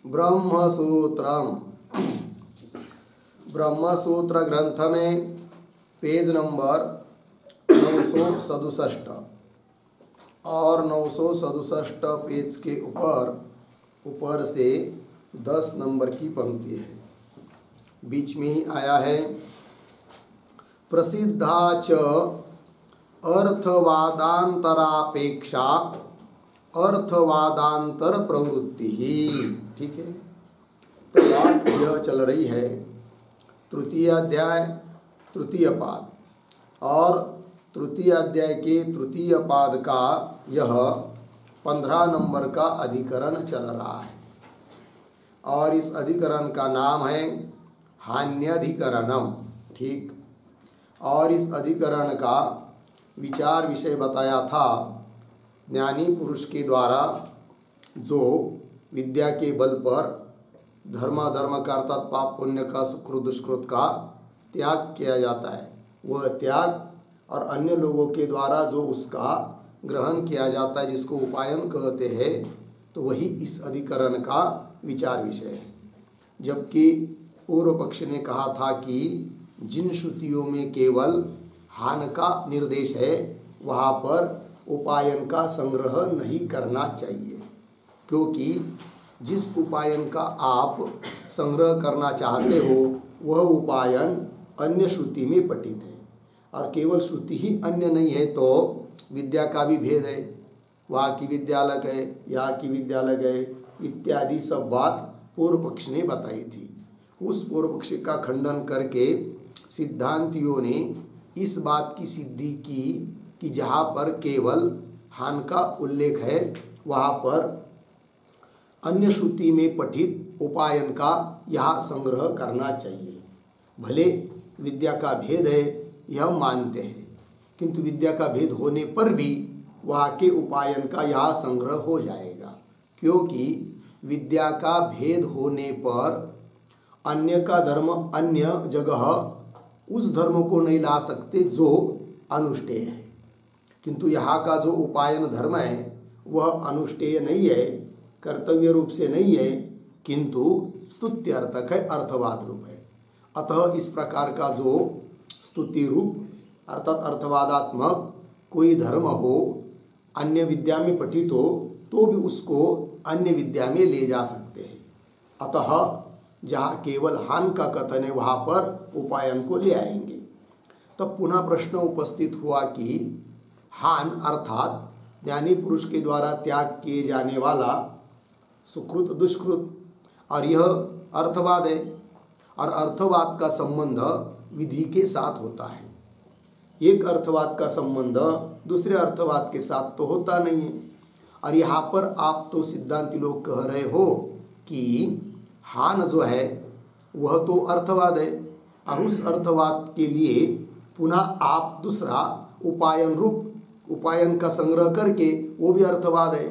ब्रह्मसूत्रम। ब्रह्मसूत्र ग्रंथ में page number 967 और 967 पेज के ऊपर से 10 नंबर की पंक्ति है, बीच में ही आया है प्रसिद्धा च अर्थवादांतरापेक्षा अर्थवादांतर प्रवृत्ति ही। ठीक है, तो बात यह चल रही है तृतीय अध्याय तृतीय पाद, और तृतीय अध्याय के तृतीय पाद का यह 15 नंबर का अधिकरण चल रहा है, और इस अधिकरण का नाम है हान्यधिकरणम। ठीक, और इस अधिकरण का विचार विषय बताया था ज्ञानी पुरुष के द्वारा जो विद्या के बल पर धर्म का अर्थात पाप पुण्य का सुकृत दुष्कृत का त्याग किया जाता है, वह त्याग और अन्य लोगों के द्वारा जो उसका ग्रहण किया जाता है जिसको उपायन कहते हैं, तो वही इस अधिकरण का विचार विषय है। जबकि पूर्व पक्ष ने कहा था कि जिन श्रुतियों में केवल हान का निर्देश है वहाँ पर उपायन का संग्रह नहीं करना चाहिए, क्योंकि जिस उपायन का आप संग्रह करना चाहते हो वह उपायन अन्य श्रुति में पठित है, और केवल श्रुति ही अन्य नहीं है तो विद्या का भी भेद है, वहाँ की विद्या अलग है, यहाँ की विद्या अलग है, इत्यादि सब बात पूर्व पक्ष ने बताई थी। उस पूर्व पक्ष का खंडन करके सिद्धांतियों ने इस बात की सिद्धि की कि जहाँ पर केवल हान का उल्लेख है वहाँ पर अन्य श्रुति में पठित उपायन का यहाँ संग्रह करना चाहिए। भले विद्या का भेद है यह मानते हैं, किंतु विद्या का भेद होने पर भी वहाँ के उपायन का यहाँ संग्रह हो जाएगा, क्योंकि विद्या का भेद होने पर अन्य का धर्म अन्य जगह उस धर्म को नहीं ला सकते जो अनुष्ठेय है, किंतु यहाँ का जो उपायन धर्म है वह अनुष्ठेय नहीं है, कर्तव्य रूप से नहीं है, किंतु स्तुत्यर्थक है, अर्थवाद रूप है। अतः इस प्रकार का जो स्तुति रूप अर्थात अर्थवादात्मक कोई धर्म हो, अन्य विद्या में पठित हो, तो भी उसको अन्य विद्या में ले जा सकते हैं। अतः जहाँ केवल हान का कथन है वहाँ पर उपायन को ले आएंगे। तब पुनः प्रश्न उपस्थित हुआ कि हान अर्थात ज्ञानी पुरुष के द्वारा त्याग किए जाने वाला सुकृत दुष्कृत, और यह अर्थवाद है, और अर्थवाद का संबंध विधि के साथ होता है। एक अर्थवाद का संबंध दूसरे अर्थवाद के साथ तो होता नहीं है। और यहाँ पर आप तो सिद्धांती लोग कह रहे हो कि हान जो है वह तो अर्थवाद है, और उस अर्थवाद के लिए पुनः आप दूसरा उपायन रूप उपायन का संग्रह करके वो भी अर्थवाद है,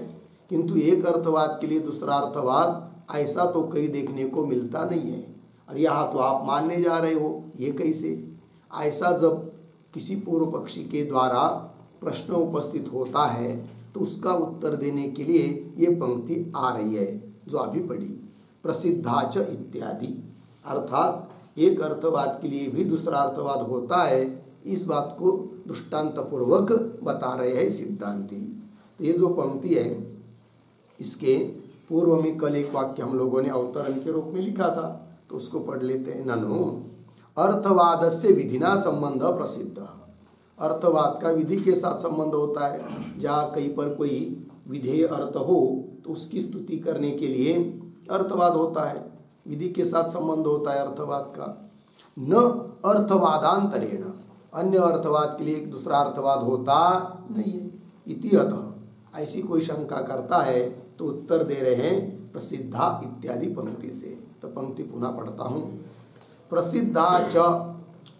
किंतु एक अर्थवाद के लिए दूसरा अर्थवाद ऐसा तो कहीं देखने को मिलता नहीं है। और यहाँ तो आप मानने जा रहे हो, ये कैसे? ऐसा जब किसी पूर्व पक्षी के द्वारा प्रश्न उपस्थित होता है तो उसका उत्तर देने के लिए ये पंक्ति आ रही है जो अभी पढ़ी, प्रसिद्धा च इत्यादि, अर्थात एक अर्थवाद के लिए भी दूसरा अर्थवाद होता है। इस बात को दृष्टांत पूर्वक बता रहे हैं सिद्धांती। तो ये जो पंक्ति है इसके पूर्व में कल एक वाक्य हम लोगों ने अवतरण के रूप में लिखा था, तो उसको पढ़ लेते हैं। ननु अर्थवाद से विधिना संबंध प्रसिद्ध, अर्थवाद का विधि के साथ संबंध होता है। जहाँ कहीं पर कोई विधेय अर्थ हो तो उसकी स्तुति करने के लिए अर्थवाद होता है, विधि के साथ संबंध होता है अर्थवाद का। न अर्थवादांतरेण, अन्य अर्थवाद के लिए एक दूसरा अर्थवाद होता नहीं है। इति अतः, ऐसी कोई शंका करता है तो उत्तर दे रहे हैं प्रसिद्धा इत्यादि पंक्ति से। तो पंक्ति पुनः पढ़ता हूँ। प्रसिद्धा च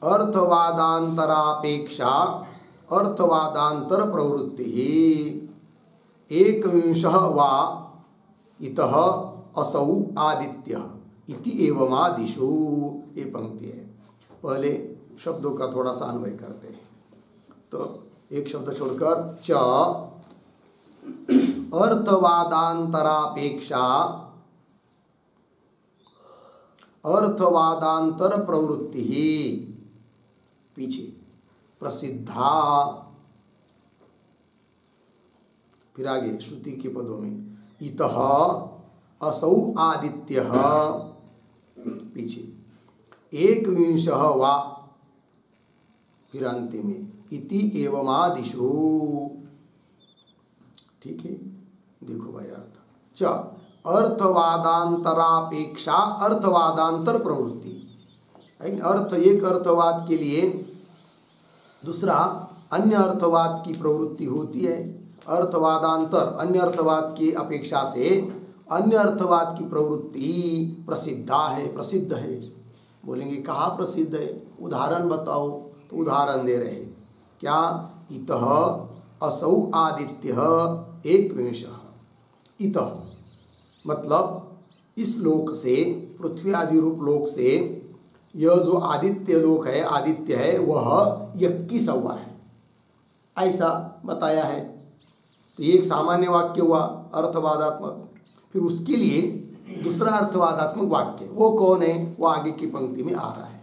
अर्थवादांतरापेक्षा अर्थवादांतर प्रवृत्ति एकविंशः वा इतः असौ आदित्य इति एवमादिषु, ये पंक्ति है। पहले शब्दों का थोड़ा सा अन्वय करते हैं। तो एक शब्द छोड़कर च अर्थवादांतरापेक्षा अर्थवादांतर प्रवृत्ति ही पीछे प्रसिद्धा। फिर आगे श्रुति के पदों में इतः असौ आदित्यः, पीछे एकविंशः वा, फिर अंतिम में इति एवमादिषु। ठीक है, देखो भाई अर्थ च अर्थवादांतरापेक्षा अर्थवादांतर प्रवृत्ति। अर्थ एक अर्थवाद के लिए दूसरा अन्य अर्थवाद की प्रवृत्ति होती है। अर्थवादांतर अन्य अर्थवाद की अपेक्षा से अन्य अर्थवाद की प्रवृत्ति प्रसिद्धा है, प्रसिद्ध है। बोलेंगे कहाँ प्रसिद्ध है, उदाहरण बताओ, तो उदाहरण दे रहे क्या, इतः असौ आदित्यः एकविंशः। इतः मतलब इस लोक से, पृथ्वी आदि रूप लोक से यह जो आदित्य लोक है, आदित्य है, वह 21वां है, ऐसा बताया है। तो ये एक सामान्य वाक्य हुआ अर्थवादात्मक। फिर उसके लिए दूसरा अर्थवादात्मक वाक्य वो कौन है, वो आगे की पंक्ति में आ रहा है।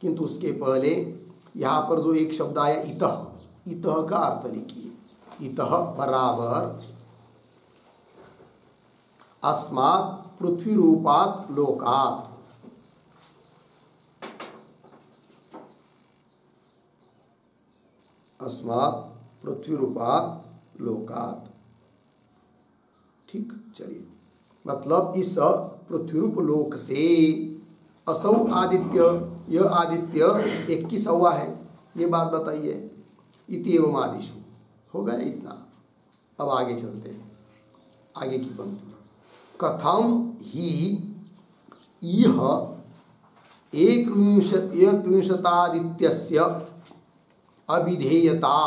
किंतु उसके पहले यहाँ पर जो एक शब्द आया इतः, इतः का अर्थ लिखिए। इतः बराबर अस्मात् पृथ्वी रूपात लोकात। अस्मात् पृथ्वी रूपात लोकात। ठीक, चलिए, मतलब इस पृथ्वी रूप लोक से असौ आदित्य, यह आदित्य 21वां है, ये बात बताइए। इति एवं आदिशु, हो गया इतना। अब आगे चलते हैं, आगे की पंक्ति। कथम ही इह एकविंशतादित्यस्य अविधेयता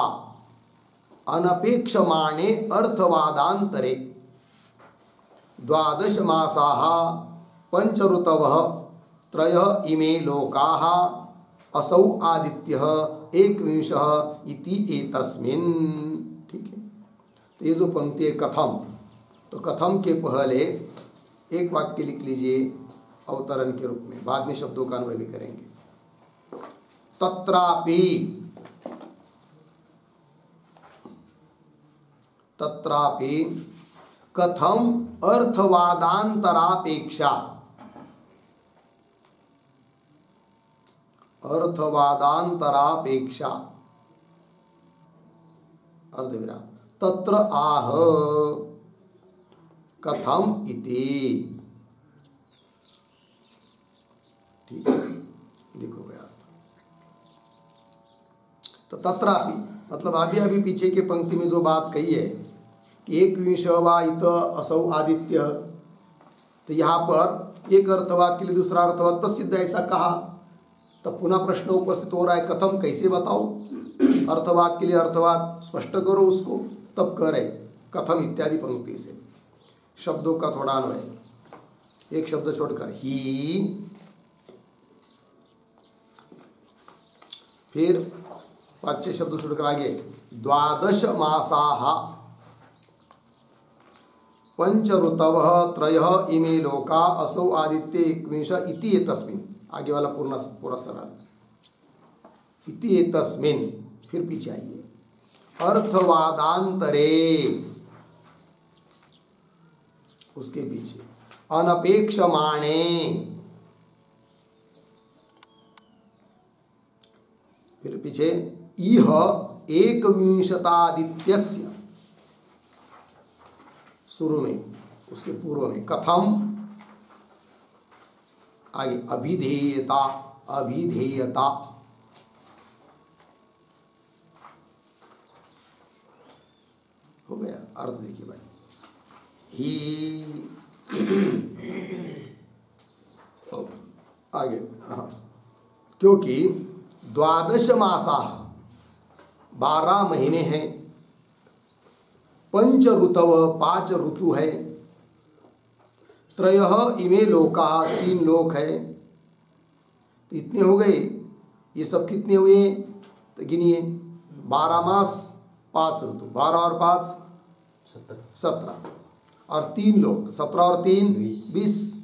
अनपेक्षमाणे अर्थवादांतरे 12 मासाः 5 ऋतवः 3 इमे लोकाः असौ आदित्यः 21 इति एतस्मिन्। ठीक है, तो ये जो पंक्ति है कथम, तो कथम के पहले एक वाक्य लिख लीजिए अवतरण के रूप में, बाद में शब्दों का अन्वय भी करेंगे। तत्रापि, तत्रापि कथम अर्थवादांतरापेक्षा, अर्थवादांतरापेक्षा अर्धविराम तत्र आह कथम इति। ठीक है, देखो भैया, तो तत्रापि मतलब अभी पीछे के पंक्ति में जो बात कही है कि 21वां इत असौ आदित्य, तो यहाँ पर एक अर्थवाद के लिए दूसरा अर्थवाद प्रसिद्ध ऐसा कहा, तो पुनः प्रश्न उपस्थित हो रहा है कथम, कैसे बताओ, अर्थवाद के लिए अर्थवाद स्पष्ट करो उसको, तब कह रहे कथम इत्यादि पंक्ति से। शब्दों का थोड़ा अन्वय, एक शब्द छोड़कर ही, फिर 5 शब्द छोड़कर आगे 12 मासाः 5 ऋतवः 3 इमे लोका असौ आदित्य 21 इति एतस्मिन्। आगे वाला पूरा सरल इति एतस्मिन्, फिर पीछे आइए अर्थवादांतरे, उसके पीछे अनपेक्षमाणे, फिर पीछे इह 21 शुरू में, उसके पूर्व में कथम, आगे अभिधेयता, अभिधेयता, हो गया अर्थ। देखिए भाई, ही आगे, हाँ, क्योंकि 12 मासाः 12 महीने हैं, 5 ऋतव 5 ऋतु है, 3 इमे लोका 3 लोक है, तो इतने हो गए। ये सब कितने हुए, तो गिनिए 12 मास 5 ऋतु, 12 और 5 17, और 3 लोक 17 और 3 20,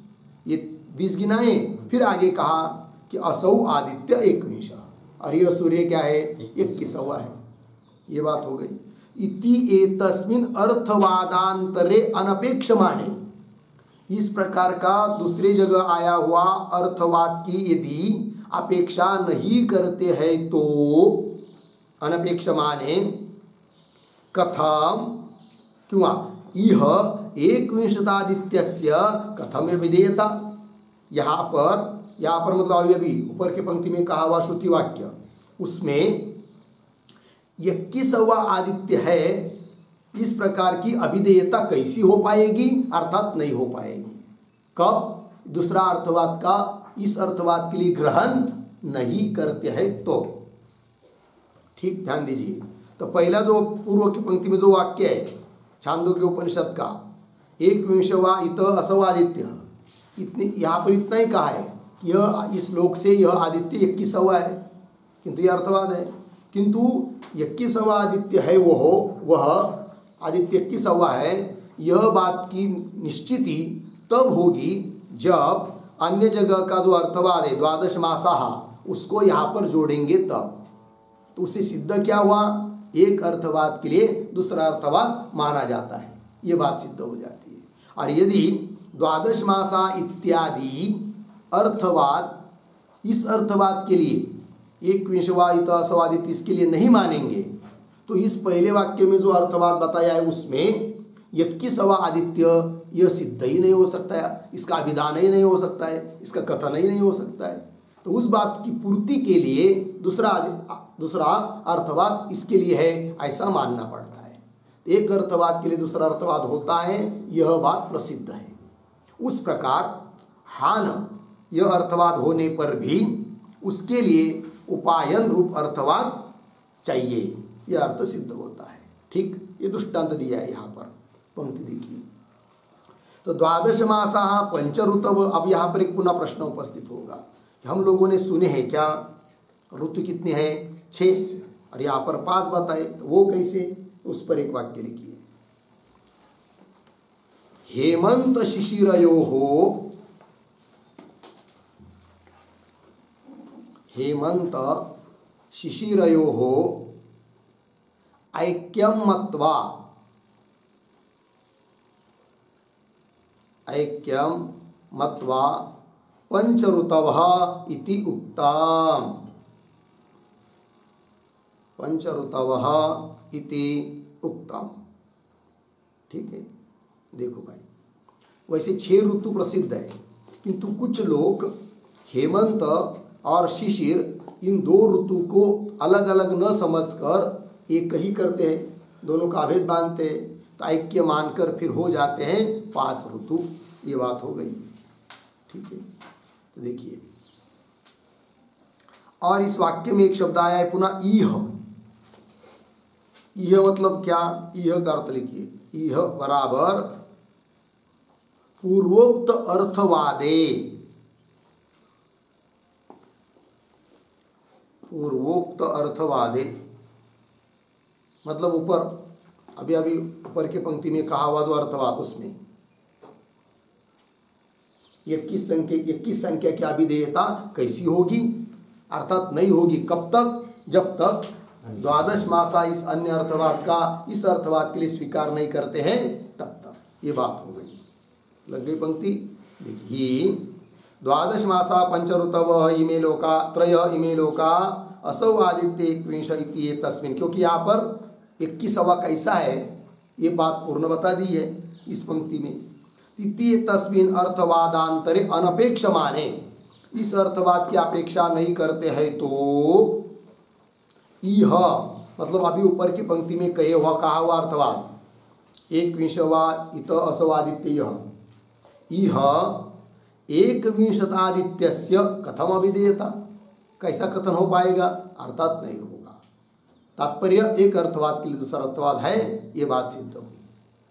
ये 20 गिनाए फिर आगे कहा कि असौ आदित्य 21 और यह सूर्य क्या है 21वां है। ये बात हो गई। इति एतस्मिन् अर्थवादांतरे अनपेक्षमाणे, इस प्रकार का दूसरी जगह आया हुआ अर्थवाद की यदि अपेक्षा नहीं करते हैं तो अनपेक्षमाणे कथम क्यों इह 21 कथम विधेयता। यहाँ पर मतलब अभी ऊपर की पंक्ति में कहा हुआ श्रुति वाक्य उसमें 21वां आदित्य है, इस प्रकार की अभिधेयता कैसी हो पाएगी, अर्थात नहीं हो पाएगी। कब? दूसरा अर्थवाद का इस अर्थवाद के लिए ग्रहण नहीं करते हैं तो। ठीक, ध्यान दीजिए। तो पहला जो पूर्व की पंक्ति में जो वाक्य है छांदोग्य उपनिषद का 21वां इत असौ आदित्य, इतने यहाँ पर इतना ही कहा है कि यह इस लोक से यह आदित्य 21वां है, किंतु यह अर्थवाद है। किंतु 21वां आदित्य है वह आदित्य 21वां है, यह बात की निश्चिति तब होगी जब अन्य जगह का जो अर्थवाद है 12 मासाह उसको यहाँ पर जोड़ेंगे तब। तो उससे सिद्ध क्या हुआ, एक अर्थवाद के लिए दूसरा अर्थवाद माना जाता है, ये बात सिद्ध हो जाती है। और यदि 12 मासा इत्यादि अर्थवाद इस अर्थवाद के लिए 21वां इत असौ आदित्य इसके लिए नहीं मानेंगे तो इस पहले वाक्य में जो अर्थवाद बताया है उसमें 21वां आदित्य यह सिद्ध ही नहीं हो सकता है, इसका अभिधान ही नहीं हो सकता है, इसका कथन ही नहीं हो सकता है। तो उस बात की पूर्ति के लिए दूसरा अर्थवाद इसके लिए है, ऐसा मानना पड़ता है। एक अर्थवाद के लिए दूसरा अर्थवाद होता है, यह बात प्रसिद्ध है। उस प्रकार हान यह अर्थवाद होने पर भी उसके लिए उपायन रूप अर्थवाद चाहिए, यह अर्थ सिद्ध होता है। ठीक, ये दृष्टांत दिया है यहाँ पर, पंक्ति देखिए। तो 12 मासाः पंच ऋतव। अब यहाँ पर एक पुनः प्रश्न उपस्थित होगा कि हम लोगों ने सुने हैं क्या ऋतु कितने हैं 6 और यहाँ पर 5 बताए, तो वो कैसे, उस पर एक वाक्य लिखिए। हेमंत शिशिरयोः हेमंत शिशिरयोः ऐक्यं मत्वा पंच ऋतवः इति उक्तम्। पंच ऋतवः इति उक्तम्। ठीक है, देखो भाई, वैसे 6 ऋतु प्रसिद्ध है, किंतु कुछ लोग हेमंत और शिशिर इन 2 ऋतु को अलग अलग न समझकर एक ही करते हैं, दोनों का अभेद मानते हैं, तो ऐक्य मानकर फिर हो जाते हैं 5 ऋतु। ये बात हो गई। ठीक है, तो देखिए, और इस वाक्य में एक शब्द आया है पुनः इह। इह मतलब क्या, इह का अर्थ लिखिए, इह बराबर पूर्वोक्त अर्थवादे, पूर्वोक्त अर्थवादे मतलब ऊपर अभी ऊपर की पंक्ति में कहा हुआ जो अर्थवाद उसमें 21 संख्या की अभिधेयता कैसी होगी, अर्थात नहीं होगी। कब तक, जब तक 12 मासा इस अन्य अर्थवाद का इस अर्थवाद के लिए स्वीकार नहीं करते हैं तब तक। ये बात हो गई, लग गई पंक्ति। देखिए, 12 मासा पंच ऋतव इमे लोका त्रय इमे लोका असौ आदित्य 21 इति तस्मिन्, क्योंकि यहाँ पर 21वां कैसा है ये बात पूर्ण बता दी है इस पंक्ति में। इति तस्मिन् अर्थवादांतरे अनपेक्षमाने, इस अर्थवाद की अपेक्षा नहीं करते हैं तो इह मतलब अभी ऊपर की पंक्ति में कहा हुआ अर्थवाद 21वां इत असौ आदित्य, इह 21 आदित्यस्य कथम अभिधेयता, कैसा कथन हो पाएगा, अर्थात नहीं होगा। तात्पर्य एक अर्थवाद के लिए दूसरा अर्थवाद है, ये बात सिद्ध हुई।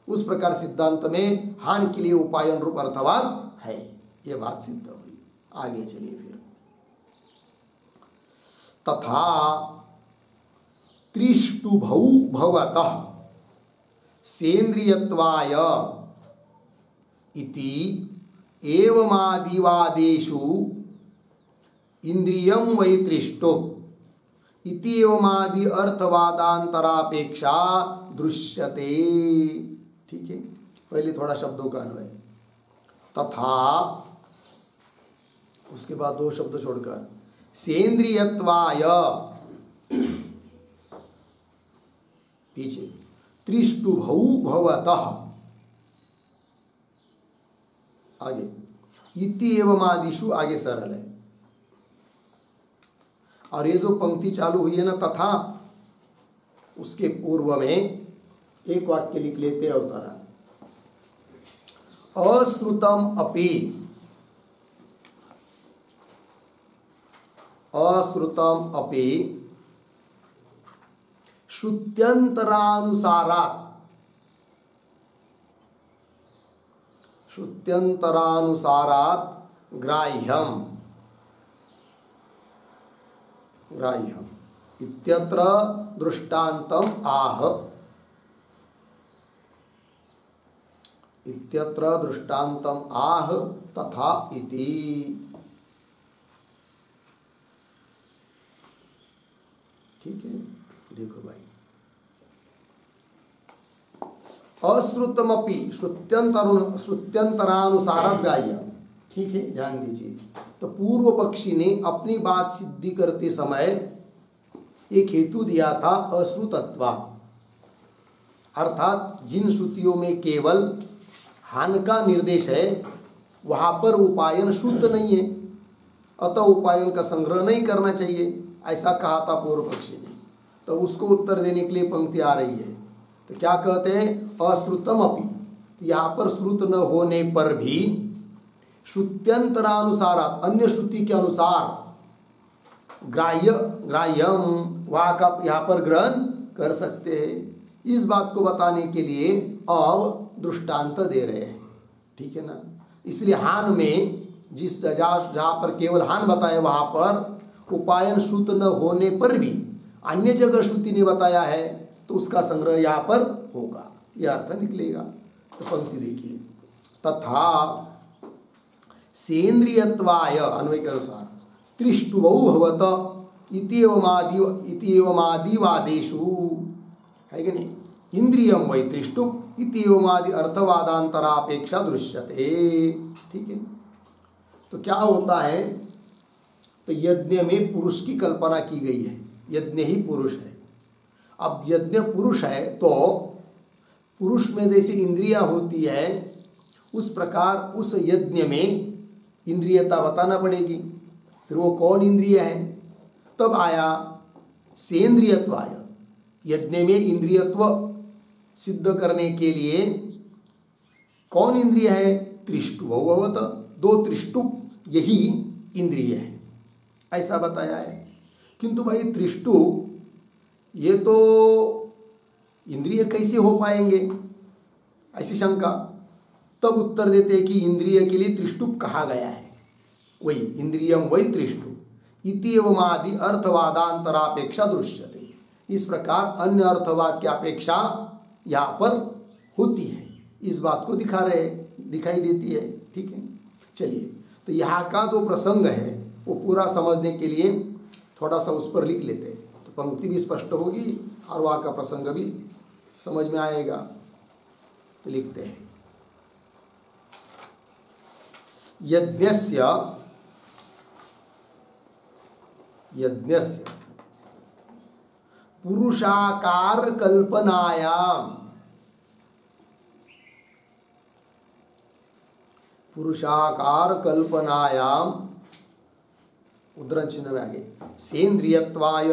उस प्रकार सिद्धांत में हान के लिए उपायन रूप अर्थवाद है, ये बात सिद्ध हुई। आगे चलिए फिर, तथा त्रिष्टुभौ भवतः सेन्द्रियत्वाय इति एवमादिवादेषु इंद्रियम वै त्रिष्टुप इति एवमादि अर्थवादांतरापेक्षा दृश्यते। ठीक है, पहले थोड़ा शब्दों का अन्वय। तथा, उसके बाद दो शब्द छोड़कर, सेन्द्रियत्वाय, पीछे त्रिष्टुभौ भवतः, आगे इति एवमादिषु, आगे सरल है। और ये जो पंक्ति चालू हुई है ना तथा, उसके पूर्व में एक वाक्य लिख लेते हैं अवतरण। अश्रुतम अपि, अश्रुतम अपि श्रुत्यंतरानुसारात्, श्रुत्यंतरानुसारात् ग्राह्यम, ग्राह्यम इत्यत्र दृष्टान्तम आह, इत्यत्र दृष्टान्तम आह तथा इति। ठीक है, देखो भाई, अश्रुतमपि श्रुत्यंतरानुसार ग्राह्य। ठीक है, ध्यान दीजिए। तो पूर्व पक्षी ने अपनी बात सिद्धि करते समय एक हेतु दिया था अश्रुतत्वा, अर्थात जिन श्रुतियों में केवल हान का निर्देश है वहां पर उपायन शुद्ध नहीं है, अतः उपायन का संग्रह नहीं करना चाहिए, ऐसा कहा था पूर्व पक्षी ने। तो उसको उत्तर देने के लिए पंक्ति आ रही है। तो क्या कहते हैं, अश्रुतम अपि, यहाँ पर श्रुत न होने पर भी श्रुत्यंतरानुसार, अन्य श्रुति के अनुसार ग्राह्य, ग्राह्यम, वहाँ का यहाँ पर ग्रहण कर सकते हैं। इस बात को बताने के लिए अब दृष्टांत दे रहे हैं। ठीक है ना, इसलिए हान में जिस जहाँ पर केवल हान बताए वहाँ पर उपायन श्रुत न होने पर भी अन्य जगह श्रुति ने बताया है, तो उसका संग्रह यहाँ पर होगा, यह अर्थ निकलेगा। तो पंक्ति देखिए, तथा सेन्द्रियत्वाय, अन्वय के अनुसार, त्रिष्टुभौ भवत इति एवमादिवादेषु, है कि नहीं, इंद्रियम वै त्रिष्टुप इति एवमादि अर्थवादांतरापेक्षा दृश्यते। ठीक है, तो क्या होता है, तो यज्ञ में पुरुष की कल्पना की गई है, यज्ञ ही पुरुष है। अब यज्ञ पुरुष है तो पुरुष में जैसे इंद्रियां होती है उस प्रकार उस यज्ञ में इंद्रियता बताना पड़ेगी। फिर वो कौन इंद्रिय है, तब आया सेन्द्रियत्वाय, यज्ञ में इंद्रियत्व सिद्ध करने के लिए कौन इंद्रिय है, त्रिष्टुभौ भवत, दो त्रिष्टुप यही इंद्रिय है, ऐसा बताया है। किंतु भाई त्रिष्टु ये तो इंद्रिय कैसे हो पाएंगे, ऐसी शंका। तब उत्तर देते हैं कि इंद्रिय के लिए त्रिष्टुप कहा गया है, वही इंद्रियम वही त्रिष्टुप इति एवमादि अर्थवादांतरापेक्षा दृश्यते। इस प्रकार अन्य अर्थवाद की अपेक्षा यहाँ पर होती है, इस बात को दिखा रहे, दिखाई देती है। ठीक है, चलिए, तो यहाँ का जो प्रसंग है वो पूरा समझने के लिए थोड़ा सा उस पर लिख लेते हैं, तो पंक्ति भी स्पष्ट होगी और वहाँ का प्रसंग भी समझ में आएगा। तो लिखते हैं, यज्ञस्य पुरुषाकार कल्पनायाम, पुरुषाकार कल्पनायाम, उद्धरण चिन्ह में आगे, सेन्द्रियत्वाय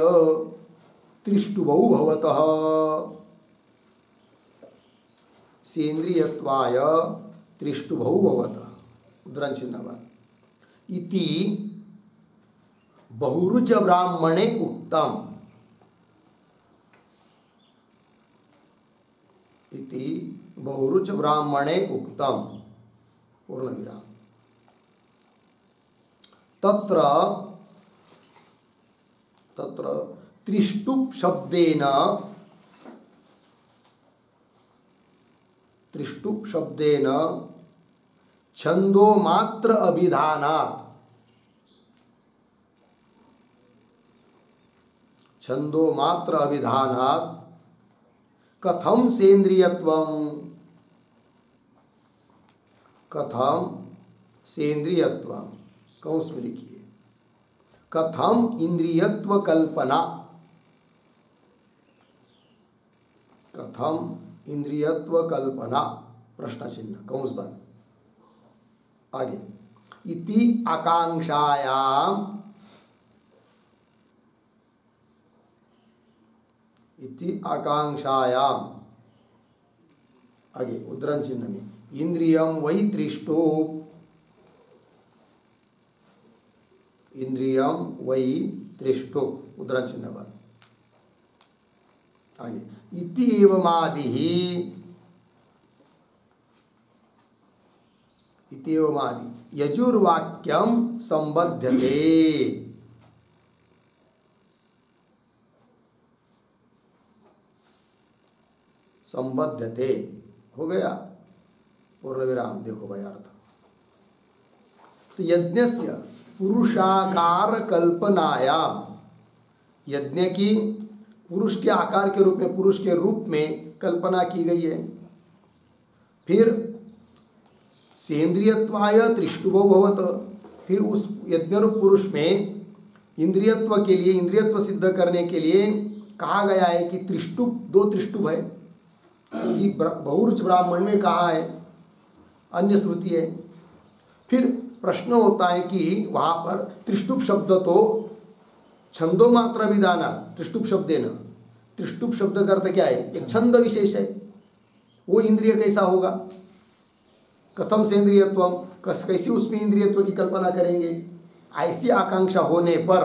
त्रिष्टुभौ भवतः, सेन्द्रियत्वाय त्रिष्टुभौ भवतः, उद्धरण चिन्ह में, इति बहुरुच ब्राह्मणे उक्तम, इति बहुरुच ब्राह्मणे उक्तम, पूर्ण विराम। तत्र तत्र त्रिष्टुप शब्देन, त्रिष्टुप शब्देन छंदो मात्र अभिधानात्, छंदो मात्र अभिधानात् कथम सेन्द्रियत्वम्, कथम सेन्द्रियत्वम्, कौंस में लिखिए, कथम इंद्रियत्व कल्पना, कथम इंद्रियत्व कल्पना, प्रश्न चिन्ह कौंस बंद। आगे, इति आकांक्षायाम, इति आकांक्षायाम, आगे उद्धरण चिन्ह में, इंद्रियम वै तृष्टो, इंद्रियम वै तृष्टो, उद्धरण चिन्ह बंद। आगे, इति एवमादिहि, इति एवमादि यजुर्वाक्यम संबध्यते, संबद्धते हो गया पूर्ण विराम। देखो भाई अर्थ, तो यज्ञस्य पुरुषाकार कल्पनायाम, यज्ञ की पुरुष के आकार के रूप में, पुरुष के रूप में कल्पना की गई है। फिर सेन्द्रियत्वाय तृष्टुभो भवत, फिर उस यज्ञरूप पुरुष में इंद्रियत्व के लिए, इंद्रियत्व सिद्ध करने के लिए कहा गया है कि त्रिष्टुप, दो त्रिष्टुप है, कि बहुरुच ब्राह्मण में कहा है, अन्य श्रुति है। फिर प्रश्न होता है कि वहाँ पर त्रिष्टुप शब्द तो छंदो मात्र विधाना, त्रिष्टुप शब्द है ना, त्रिष्टुप शब्द का अर्थ क्या है, एक छंद विशेष है, वो इंद्रिय कैसा होगा, कथम से इंद्रियत्वम, कैसी उसमें इंद्रियत्व की कल्पना करेंगे। ऐसी आकांक्षा होने पर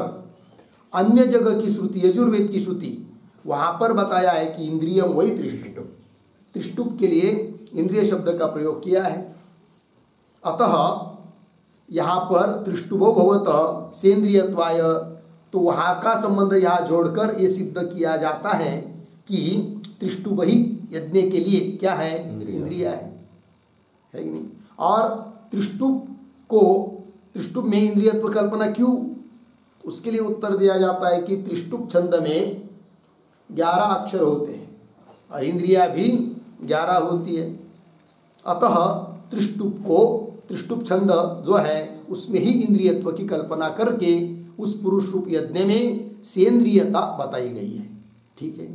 अन्य जगह की श्रुति, यजुर्वेद की श्रुति, वहाँ पर बताया है कि इंद्रियम वही त्रिष्टुप, त्रिष्टुप के लिए इंद्रिय शब्द का प्रयोग किया है। अतः यहाँ पर त्रिष्टुभो भवत सेन्द्रियत्वाय, तो वहाँ का संबंध यहाँ जोड़कर ये सिद्ध किया जाता है कि त्रिष्टुप ही यज्ञ के लिए क्या है, इंद्रिय है कि नहीं। और त्रिष्टुप को, त्रिष्टुप में इंद्रियत्व कल्पना क्यों, उसके लिए उत्तर दिया जाता है कि त्रिष्टुप छंद में 11 अक्षर होते हैं और इंद्रिया भी 11 होती है। अतः त्रिष्टुप को, त्रिष्टुप छंद जो है उसमें ही इंद्रियत्व की कल्पना करके उस पुरुष रूप यज्ञ में सेंद्रियता बताई गई है। ठीक है,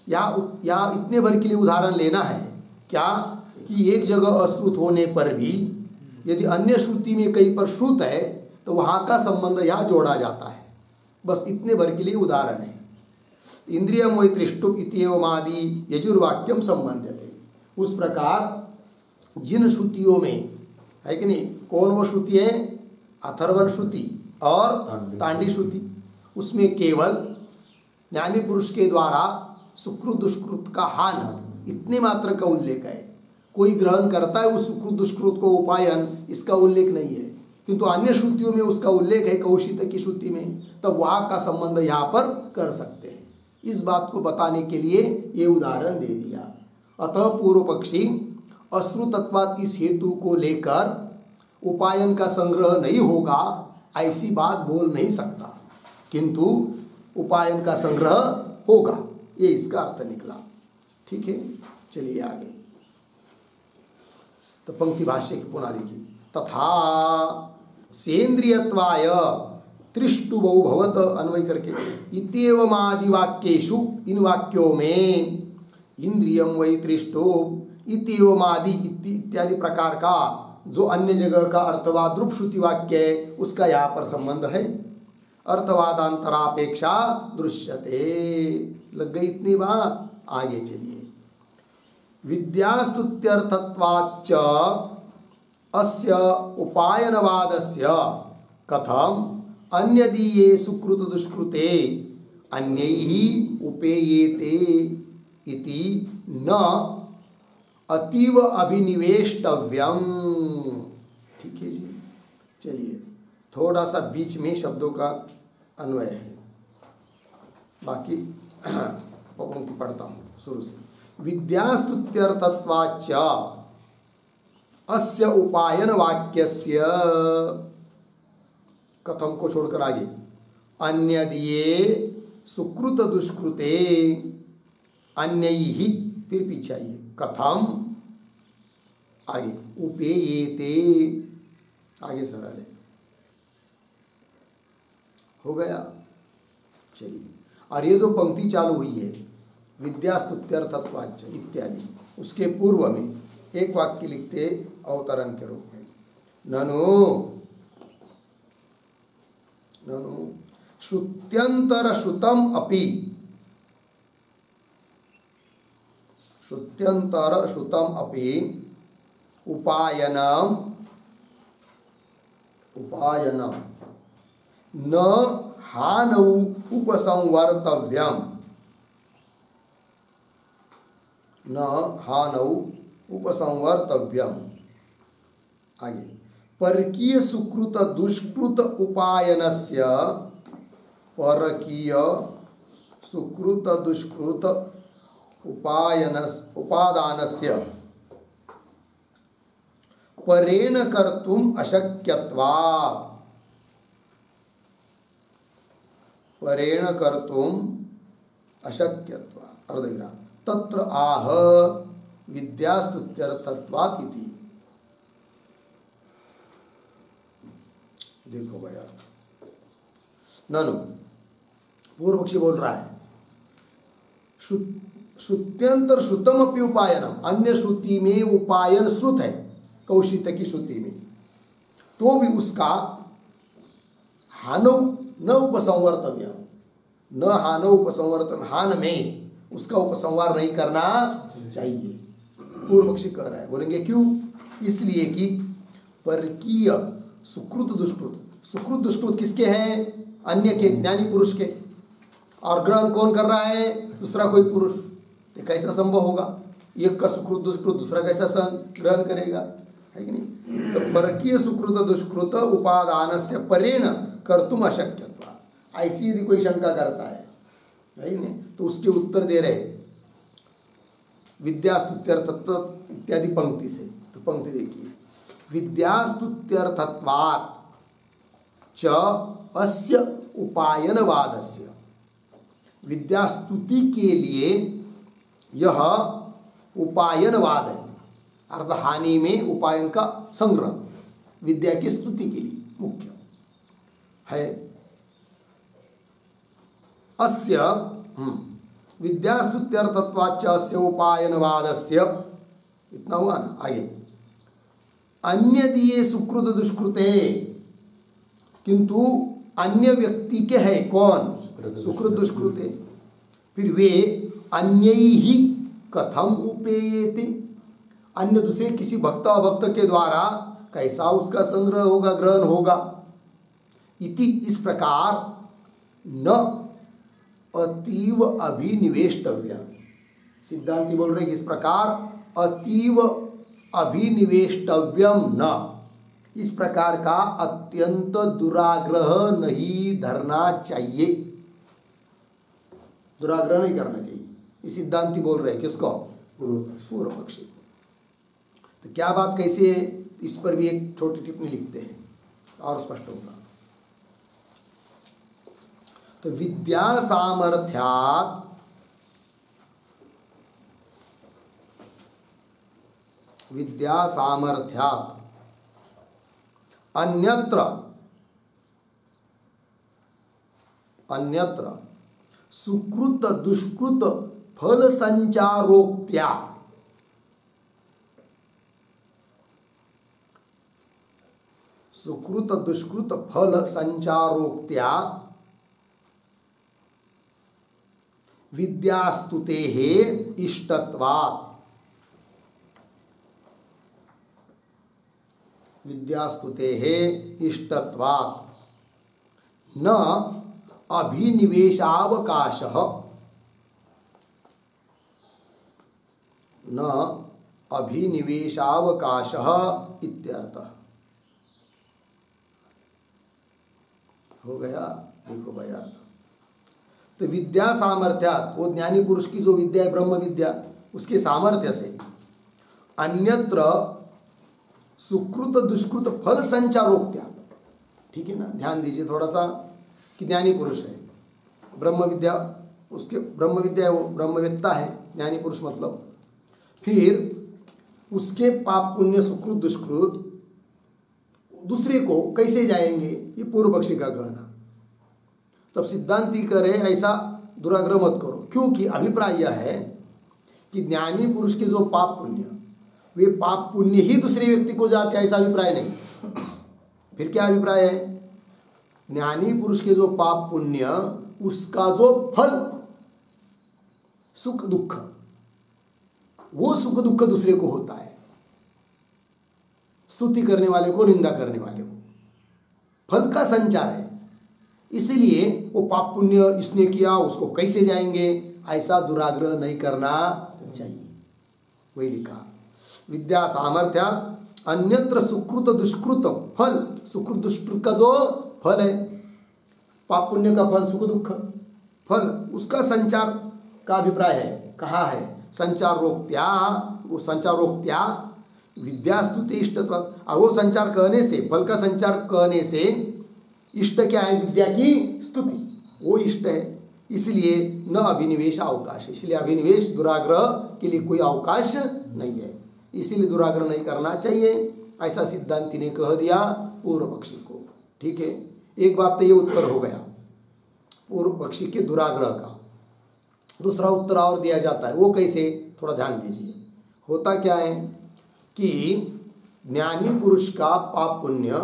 या इतने भर के लिए उदाहरण लेना है क्या, कि एक जगह अश्रुत होने पर भी यदि अन्य श्रुति में कहीं पर श्रुत है तो वहाँ का संबंध यहाँ जोड़ा जाता है। बस इतने भर के लिए उदाहरण है। इंद्रियम वै त्रिष्टुप इत्येवमादि यजुर्वाक्यम संबध्यते। उस प्रकार जिन श्रुतियों में है कि नहीं, कौन वो श्रुति है, अथर्वण श्रुति और तांडी श्रुति, उसमें केवल ज्ञानी पुरुष के द्वारा सुकृत दुष्कृत का हान इतने मात्र का उल्लेख है। कोई ग्रहण करता है उस सुकृत दुष्कृत को उपायन, इसका उल्लेख नहीं है, किंतु अन्य श्रुतियों में उसका उल्लेख है, कौशिक की श्रुति में, तब वहाँ का संबंध यहाँ पर कर सकते हैं। इस बात को बताने के लिए ये उदाहरण दे दिया। अतः पूर्व पक्षी अश्रुतत्वात् इस हेतु को लेकर उपायन का संग्रह नहीं होगा ऐसी बात बोल नहीं सकता, किंतु उपायन का संग्रह होगा, ये इसका अर्थ निकला। ठीक है, चलिए आगे। तो पंक्ति भाष्य की पुनः देखिए, तथा सेन्द्रियत्वाय त्रिष्टुभौ भवत, अन्वय करके, इत्येवमादि वाक्येषु, इन वाक्यों में इंद्रियम वै त्रिष्टुभ इत्येवमादि इत्यादि प्रकार का जो अन्य जगह का अर्थवाद रूप श्रुति वाक्य है उसका यहाँ पर संबंध है। अर्थवादांतरापेक्षा दृश्यते। लग गई इतनी बात, आगे चलिए। विद्यास्तुत्यर्थत्वाच्च अस्य उपायनवादस्य कथम अन्यदीये सुकृत दुष्कृते अन्यैहि उपेयेते इति न अतीव अभिनिवेष्टव्यम। ठीक है जी, चलिए थोड़ा सा बीच में शब्दों का अन्वय है, बाकी पंक्ति पढ़ता हूँ शुरू से। विद्यास्तुत्यर्थत्वाच्च अस्य उपायन वाक्यस्य, कथम को छोड़कर आगे, अन्यदिये सुकृत दुष्कृते अन्यैहि, फिर पीछे आइए, कथम, आगे उपेयेते, आगे सरल है, हो गया। चलिए, और ये जो पंक्ति चालू हुई है विद्यास्तुत्यर्थत्वाच्च इत्यादि, उसके पूर्व में एक वाक्य लिखते अवतरण के रूप में, ननु श्रुत्यंतर श्रुतम अपि, श्रुत्यंतर श्रुतम अपि उपायनम न हानौ उपसंवर्तव्यम, न हानौ उपसंवर्तव्यम। आगे, परकीय सुकृत दुष्कृत उपायनस्य, परकीय सुकृत दुष्कृत उपादानस्य परेण कर्तुम अशक्यत्वात्, परेण कर्तुम अशक्यत्वात्, अर्धविराम, तत्र आह विद्यास्तुत्यर्थत्वात् इति। देखो भैया, ननु, पूर्व पक्षी बोल रहा है श्रुत्यंतर श्रुतम अपि उपायनम, अन्य श्रुति में उपायन श्रुत है, कौशिक की श्रुति में, तो भी उसका हानो न उपसंवर्तव्य, न हानो उपसंवर्तन, हान में उसका उपसंहार नहीं करना चाहिए, पूर्व पक्षी कह रहा है। बोलेंगे क्यों? इसलिए कि परकीय सुकृत दुष्कृत, सुकृत दुष्कृत किसके हैं? अन्य के, ज्ञानी पुरुष के, और ग्रहण कौन कर रहा है? दूसरा कोई पुरुष। तो कैसा संभव होगा? एक का सुकृत दुष्कृत दूसरा कैसा ग्रहण करेगा, है कि नहीं? तो परकीय सुकृत दुष्कृत उपादानस्य परेण कर्तुम अशक्यत्वा, ऐसी यदि कोई शंका करता है नहीं, तो उसके उत्तर दे रहे विद्यास्तुत्यर्थत्व इत्यादि पंक्ति से। तो पंक्ति देखिए, विद्यास्तुत्यर्थत्वात् च अस्य उपायनवादस्य, विद्यास्तुति के लिए यह उपायनवाद है, अर्थ हानि में उपायन का संग्रह, विद्या की स्तुति के लिए मुख्य है। अस्य विद्यास्तुत्यर्थत्वाच्च अस्य उपायनवादस्य, इतना हुआ ना। आगे, अन्य दिए सुकृत दुष्कृते, किंतु अन्य व्यक्ति के है कौन? सुकृत दुष्कृते। फिर वे अन्य ही कथम उपेयेते, अन्य दूसरे किसी भक्त अभक्त के द्वारा कैसा उसका संग्रह होगा, ग्रहण होगा। इति, इस प्रकार न अतीव अभिनिवेष्टव्य, सिद्धांति बोल रहे कि इस प्रकार अतीव अभिनिवेष्टव्यम न, इस प्रकार का अत्यंत दुराग्रह नहीं धरना चाहिए, दुराग्रह नहीं करना चाहिए। ये सिद्धांति बोल रहे हैं किसको? पूर्व पक्षी। तो क्या बात कैसे है, इस पर भी एक छोटी टिप्पणी लिखते हैं और स्पष्ट होगा। तो विद्या सामर्थ्यात्, विद्या सामर्थ्यात् अन्यत्र, अन्यत्र सुकृत दुष्कृत फल संचारोक्त्या, सुकृत दुष्कृत फल संचारोक्त्या विद्यास्तुतेः इष्टत्वात्, विद्यास्तुतेः इष्टत्वात् न अभिनिवेशावकाशः, न अभिनिवेशावकाशः इत्यर्थः। हो गया? देखो भाई अर्थ। तो विद्या सामर्थ्यात्, वो ज्ञानी पुरुष की जो विद्या है ब्रह्म विद्या, उसके सामर्थ्य से अन्यत्र सुकृत दुष्कृत फल संचारोक्त्या, ठीक है ना? ध्यान दीजिए थोड़ा सा कि ज्ञानी पुरुष है, ब्रह्म विद्या, उसके ब्रह्म विद्या है, वो ब्रह्मवेत्ता है ज्ञानी पुरुष मतलब। फिर उसके पाप पुण्य सुकृत दुष्कृत दूसरे को कैसे जाएंगे, ये पूर्व पक्षी का कहना। तब सिद्धांती करे ऐसा दुराग्रह मत करो, क्योंकि अभिप्राय यह है कि ज्ञानी पुरुष के जो पाप पुण्य, वे पाप पुण्य ही दूसरे व्यक्ति को जाते हैं, ऐसा अभिप्राय नहीं। फिर क्या अभिप्राय है, ज्ञानी पुरुष के जो पाप पुण्य, उसका जो फल सुख दुख, वो सुख दुख दूसरे को होता है, स्तुति करने वाले को, निंदा करने वाले को, फल का संचार है। इसलिए वो पाप पुण्य इसने किया, उसको कैसे जाएंगे, ऐसा दुराग्रह नहीं करना चाहिए। वही लिखा, विद्या सामर्थ्या अन्यत्र सुकृत दुष्कृत फल, सुकृत दुष्कृत का जो फल है, पाप पुण्य का फल सुख दुख फल, उसका संचार का अभिप्राय है। कहा है संचार रोक्त्या, वो संचार रोक्त्या विद्या स्तुति इष्टत्व, और वो संचार कहने से, फल का संचार कहने से इष्ट क्या है, विद्या की स्तुति, वो इष्ट है। इसलिए न अभिनिवेश अवकाश, इसलिए अभिनिवेश दुराग्रह के लिए कोई अवकाश नहीं है, इसीलिए दुराग्रह नहीं करना चाहिए, ऐसा सिद्धांति ने कह दिया पूर्व पक्षी को। ठीक है, एक बात तो ये उत्तर हो गया पूर्व पक्षी के दुराग्रह का। दूसरा उत्तर और दिया जाता है, वो कैसे, थोड़ा ध्यान दीजिए। होता क्या है कि ज्ञानी पुरुष का पाप पुण्य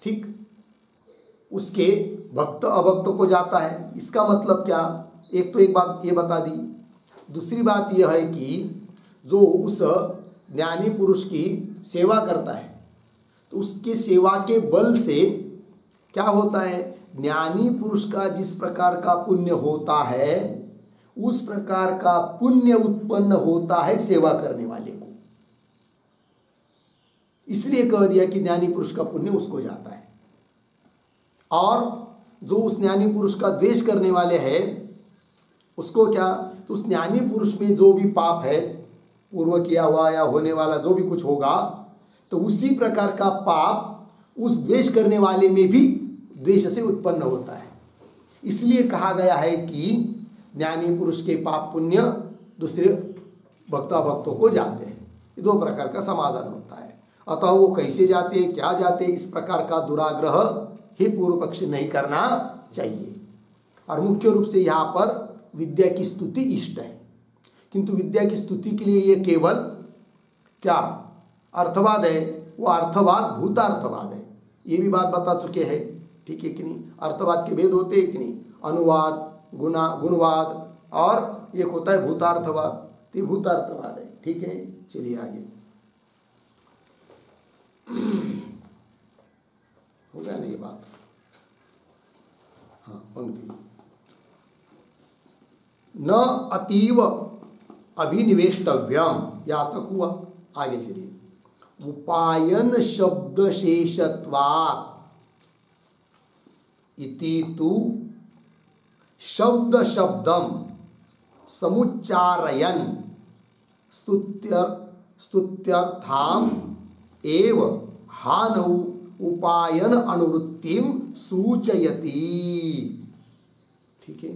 ठीक उसके भक्त अभक्त को जाता है। इसका मतलब क्या, एक तो एक बात ये बता दी, दूसरी बात यह है कि जो उस ज्ञानी पुरुष की सेवा करता है, तो उसके सेवा के बल से क्या होता है, ज्ञानी पुरुष का जिस प्रकार का पुण्य होता है, उस प्रकार का पुण्य उत्पन्न होता है सेवा करने वाले को। इसलिए कह दिया कि ज्ञानी पुरुष का पुण्य उसको जाता है। और जो उस ज्ञानी पुरुष का द्वेष करने वाले हैं, उसको क्या, तो उस ज्ञानी पुरुष में जो भी पाप है, पूर्व किया हुआ या होने वाला जो भी कुछ होगा, तो उसी प्रकार का पाप उस द्वेष करने वाले में भी द्वेष से उत्पन्न होता है। इसलिए कहा गया है कि ज्ञानी पुरुष के पाप पुण्य दूसरे भक्तों को जाते हैं। ये दो प्रकार का समाधान होता है। अतः वो कैसे जाते हैं, क्या जाते हैं, इस प्रकार का दुराग्रह ही पूर्व पक्ष नहीं करना चाहिए। और मुख्य रूप से यहाँ पर विद्या की स्तुति इष्ट है, किंतु विद्या की स्तुति के लिए ये केवल क्या अर्थवाद है, वो अर्थवाद भूतार्थवाद है। ये भी बात बता चुके हैं, ठीक है कि नहीं। अर्थवाद के भेद होते हैं कि नहीं, अनुवाद, गुणवाद, और एक होता है भूतार्थवाद, ये भूतार्थवाद है। ठीक है, चलिए आगे हो गया ना ये बात। हाँ, पंक्ति न अतीव अभिनिवेष्टव्यम, या तक हुआ। आगे चलिए, उपायन शब्द शेषत्वात् इति तु शब्द शब्दम समुच्चारयन स्तुत्यर्थाम एव हानौ उपायन अनुवृत्तिम सूचयति। ठीक है,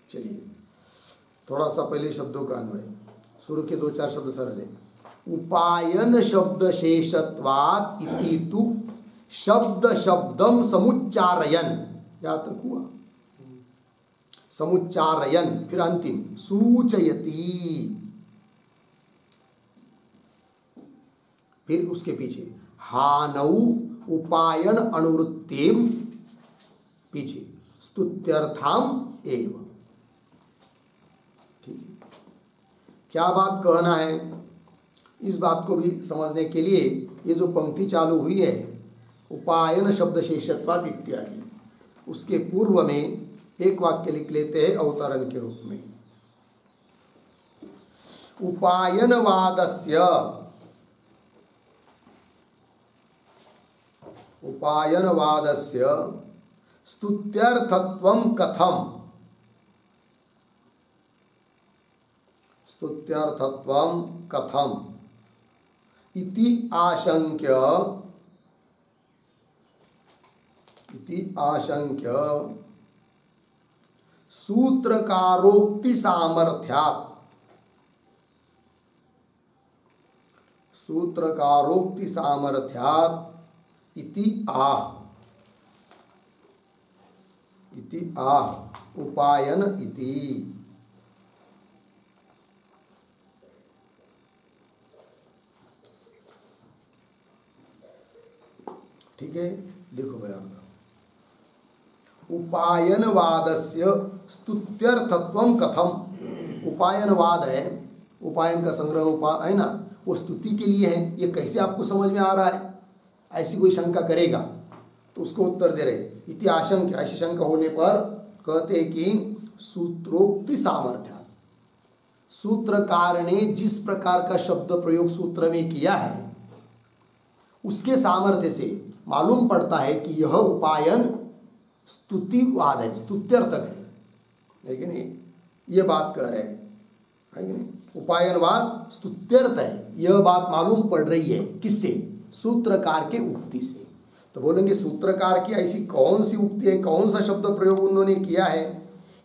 चलिए थोड़ा सा पहले शब्दों का अन्वय, शुरू के 2-4 शब्द सरल है। उपायन शब्द शेषत्वात् इति तु शब्द शब्दम समुच्चारयन, या तक हुआ, समुच्चारयन, फिर अंतिम सूचयति, फिर उसके पीछे हानौ उपायन अनुवृत्तिम, पीछे स्तुत्यर्थाम एव। ठीक है, क्या बात कहना है, इस बात को भी समझने के लिए ये जो पंक्ति चालू हुई है, उपायन शब्द शेषत्वात् इत्यादि, उसके पूर्व में एक वाक्य लिख लेते हैं अवतरण के रूप में। उपायनवादस्य, उपायनवादस्य स्तुत्यर्थत्वं कथम, स्तुत्यर्थत्वं कथम इति आशंक्य, इति आशंक्य सूत्रकारोक्ति सामर्थ्यात्, सूत्रकारोक्ति सामर्थ्यात् इति आह, इति आह उपायन इति। ठीक है, देखो भैया, उपायनवादस्य स्तुत्यर्थत्वं कथम। उपायनवाद है, उपायन का संग्रह है ना, वो स्तुति के लिए है, ये कैसे आपको समझ में आ रहा है? ऐसी कोई शंका करेगा तो उसको उत्तर दे रहे इति आशंका। ऐसी शंका होने पर कहते हैं कि सूत्रोक्ति सामर्थ्य, सूत्रकार ने जिस प्रकार का शब्द प्रयोग सूत्र में किया है उसके सामर्थ्य से मालूम पड़ता है कि यह उपायन स्तुतिवाद है, स्तुत्यर्थक है कि नहीं? ये बात कह रहे हैं, है कि नहीं? उपायनवाद स्तुत्यर्थ है, यह बात मालूम पड़ रही है किससे? सूत्रकार के उक्ति से। तो बोलेंगे सूत्रकार की ऐसी कौन सी उक्ति है, कौन सा शब्द प्रयोग उन्होंने किया है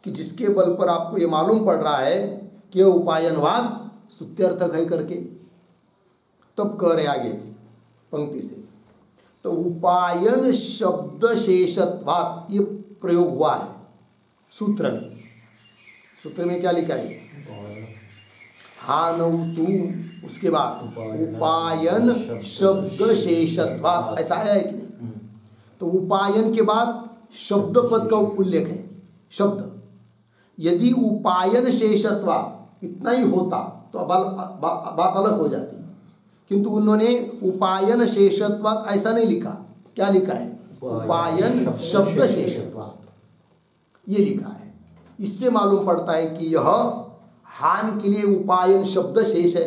कि जिसके बल पर आपको ये मालूम पड़ रहा है कि यह उपायनवाद स्तुत्यर्थक है करके? तब कह रहे आगे पंक्ति से, तो उपायन शब्द शेषत्वात् ये प्रयोग हुआ है सूत्र में। सूत्र में क्या लिखा है? हानौतु, उसके बाद उपायन शब्द शेषत्वात्, ऐसा आया है कि नहीं? तो उपायन के बाद शब्द पद का उल्लेख है, शब्द। यदि उपायन शेषत्वात् इतना ही होता तो बात अलग हो जाती, किंतु उन्होंने उपायन शेषत्वात् ऐसा नहीं लिखा। क्या लिखा है? उपायन शब्द शेषत्वात्, ये लिखा है। इससे मालूम पड़ता है कि यह हान के लिए उपायन शब्द शेष है,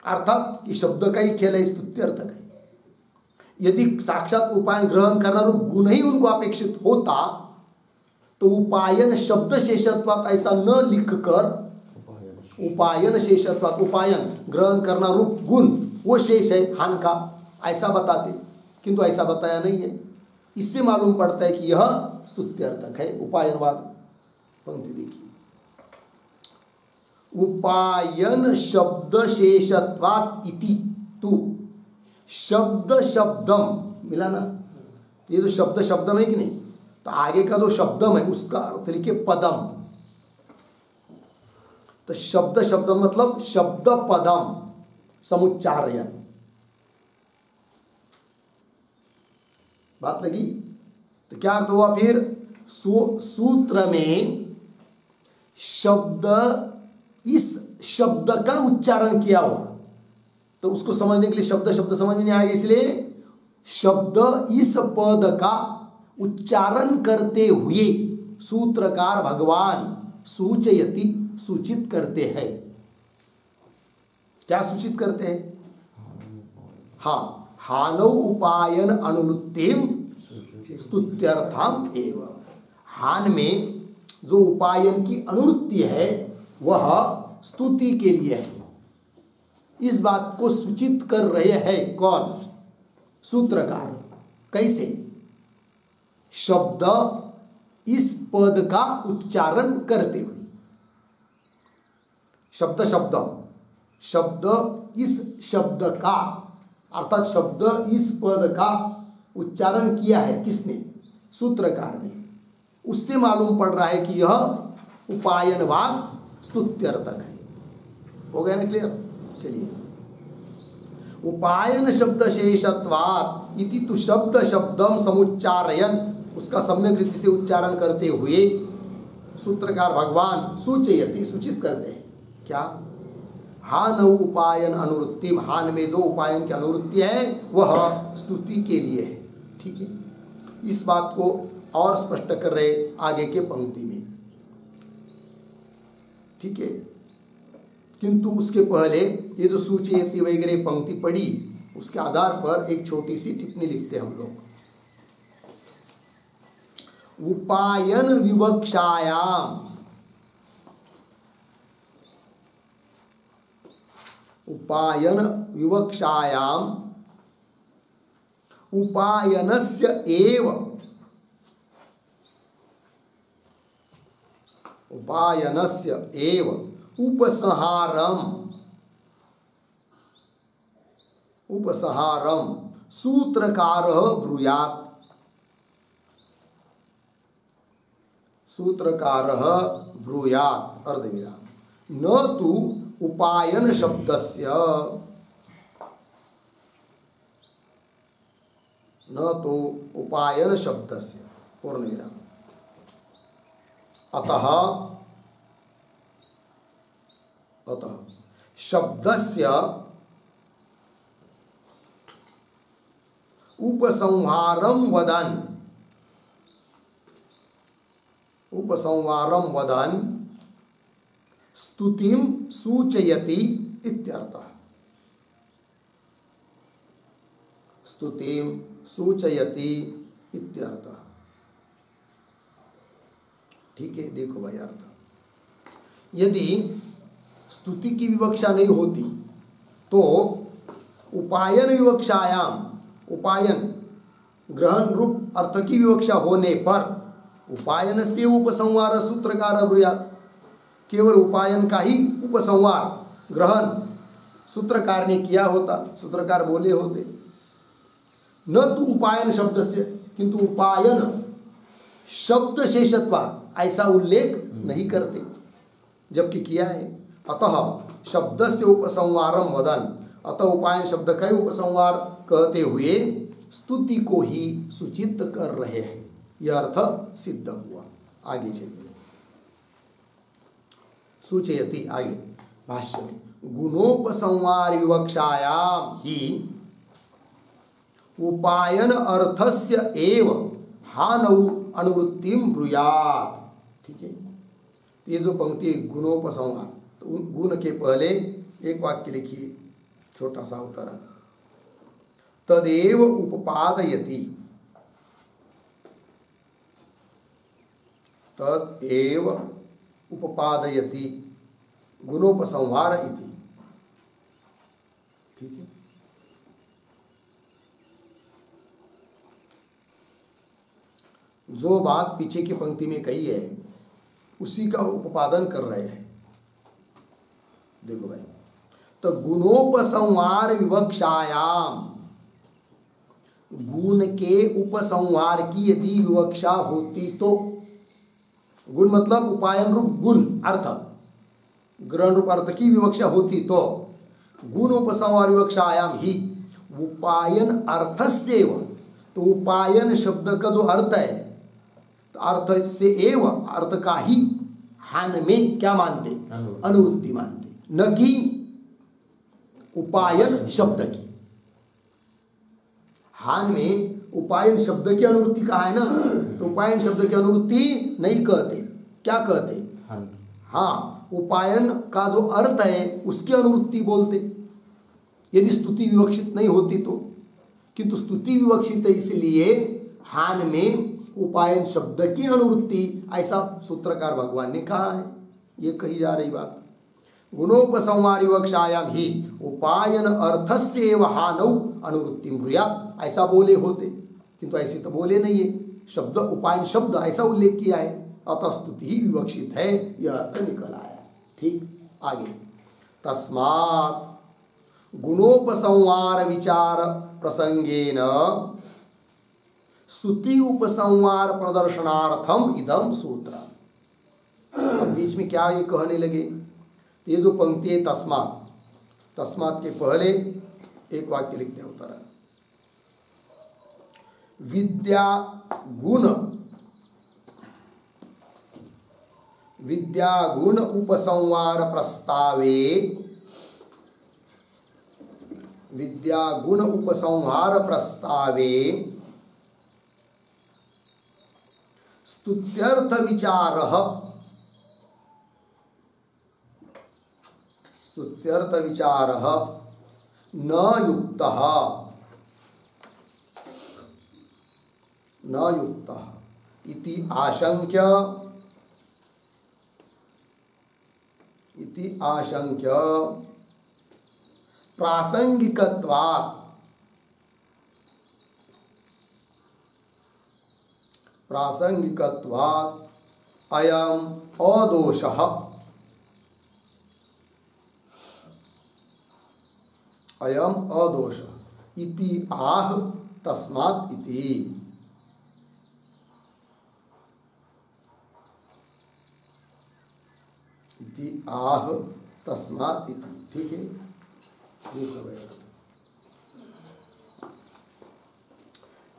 अर्थात कि शब्द का ही खेल है, स्तुत्यर्थक है। यदि साक्षात उपायन ग्रहण करना रूप गुण ही उनको अपेक्षित होता तो उपायन शब्द शेषत्वात् ऐसा न लिखकर उपायन शेषत्वात्, उपायन ग्रहण करना रूप गुण वो शेष है हान का, ऐसा बताते, किंतु ऐसा बताया नहीं है। इससे मालूम पड़ता है कि यह स्तुत्यर्थक है उपायनवाद। पंक्ति देखिए, उपायन शब्द शेषत्वात् इति तु शब्द शब्दम, मिला ना? ये तो शब्द शब्दम है कि नहीं? तो आगे का जो शब्दम है उसका अर्थ लिखे पदम। तो शब्द शब्दम मतलब शब्द पदम समुच्चारयन। बात लगी? तो क्या अर्थ हुआ फिर? सूत्र में शब्द, इस शब्द का उच्चारण किया हुआ, तो उसको समझने के लिए शब्द शब्द समझ में नहीं आएगा, इसलिए शब्द इस पद का उच्चारण करते हुए सूत्रकार भगवान सूचयति, सूचित करते हैं। क्या सूचित करते हैं? हाँ, हानौ उपायन अनुवृत्तिम स्तुत्यर्थम एव। हान में जो उपायन की अनुवृत्ति है वह स्तुति के लिए है। इस बात को सूचित कर रहे हैं कौन? सूत्रकार। कैसे? शब्द इस पद का उच्चारण करते हुए। शब्द शब्दम, शब्द इस शब्द का, अर्थात शब्द इस पद का उच्चारण किया है किसने? सूत्रकार ने। उससे मालूम पड़ रहा है कि यह उपायनवाद स्तुत्यर्थक है। हो गया ना क्लियर? चलिए, उपायन शब्द शेषत्वात् इति तु शब्द शब्दम समुच्चारयन, उसका सम्यक रीति से उच्चारण करते हुए सूत्रकार भगवान सूचयति, सूचित करते हैं। क्या? हान उपायन अनुवृत्ति, हान में जो उपायन की अनुवृत्ति है वह स्तुति के लिए है। ठीक है, इस बात को और स्पष्ट कर रहे आगे के पंक्ति में। ठीक है, किंतु उसके पहले ये जो सूचयति वगैरह पंक्ति पढ़ी, उसके आधार पर एक छोटी सी टिप्पणी लिखते हैं हम लोग। उपायन विवक्षायाम, उपायन विवक्षायाम उपायनस्य एव उपायनस्य एव उपसंहारम सूत्रकारः ब्रूयात्। सूत्रकारः ब्रूयात् अर्धविराम। न तु उपायन शब्दस्य, न तो उपायन शब्दस्य पूर्णविराम। अतः शब्दस्य उपसंहारं वदन् स्तुतिं सूचयति इत्यर्थः। स्तुतिं सूचयति इत्यर्थः। ठीक है, देखो भाई अर्थ। यदि स्तुति की विवक्षा नहीं होती तो उपायन विवक्षायाम, उपायन ग्रहण रूप अर्थ की विवक्षा होने पर उपायन से उपसंहार सूत्रकार ब्रूयात्, केवल उपायन का ही उपसंहार ग्रहण सूत्रकार ने किया होता, सूत्रकार बोले होते। न तो उपायन शब्द से, किंतु उपायन शब्द शेषत्वा ऐसा उल्लेख नहीं करते, जबकि किया है। अतः शब्द से उपसंहारम वदन, अतः उपायन शब्द का उपसंहार कहते हुए स्तुति को ही सूचित कर रहे हैं। यह अर्थ सिद्ध हुआ। आगे चलिए, सूचयति आगे भाष्य में, गुणोपसंहार विवक्षायाम ही उपायन अर्थस्य एव हानौ अनुवृत्तिम ब्रूयात्। ठीक है, ये जो पंक्ति गुणोपसंहार, तो गुण के पहले एक वाक्य लिखिए, छोटा सा उदाहरण, तदेव उपपादयति, तदेव उपपादयति गुणोपसंहार इति। ठीक है, जो बात पीछे की पंक्ति में कही है उसी का उपादन कर रहे हैं। देखो भाई, तो गुणोपसंहार विवक्षायाम, गुण के उपसंहार की यदि विवक्षा होती तो, गुण मतलब उपायन रूप गुण अर्थ, ग्रहण रूप अर्थ की विवक्षा होती तो गुण उपसंहार विवक्षायाम ही उपायन अर्थस्यैव, तो उपायन शब्द का जो अर्थ है, तो अर्थ से एव, अर्थ का ही हान में क्या मानते, अनुवृत्ति मानते, न कि उपायन शब्द की। हान में उपायन शब्द की अनुवृत्ति कहा है ना, तो उपायन शब्द की अनुवृत्ति नहीं कहते, क्या कहते, हाँ, उपायन का जो अर्थ है उसकी अनुवृत्ति बोलते, यदि स्तुति विवक्षित नहीं होती तो। किंतु स्तुति विवक्षित है, इसलिए हान में उपायन शब्द की अनुवृत्ति, ऐसा सूत्रकार भगवान ने कहा है। ये कही जा रही बात। गुणोपसंहार विवक्षायाम ही उपायन अर्थस्य एव हानौ अनुवृत्तिं ब्रूयात्, ऐसा बोले होते, किंतु ऐसे तो बोले नहीं है। शब्द उपायन शब्द ऐसा उल्लेख किया है, अतः स्तुति ही विवक्षित है, यह अर्थ निकल आया। ठीक, आगे, तस्मात् गुणोपसंहार विचार प्रसंगेन स्तुति उपसंहार प्रदर्शनार्थम इदम सूत्र। अब बीच में क्या ये कहने लगे, ये जो पंक्ति है तस्मात्, तस्मात् के पहले एक वाक्य लिखते हैं उत्तर, विद्या गुण उपसंहार प्रस्तावे, विद्या गुण उपसंहार प्रस्तावे स्तुत्यर्थ विचारः, स्तुत्यर्थ विचारः न युक्तः, न युक्तः इति आशंक्य, इति आशंक्य प्रासंगिकत्वात्, प्रासंगिकत्वात् अयम अदोषः, अयम अदोषः इति आह तस्मात् इति। इति आह तस्मात् इति। ठीक है,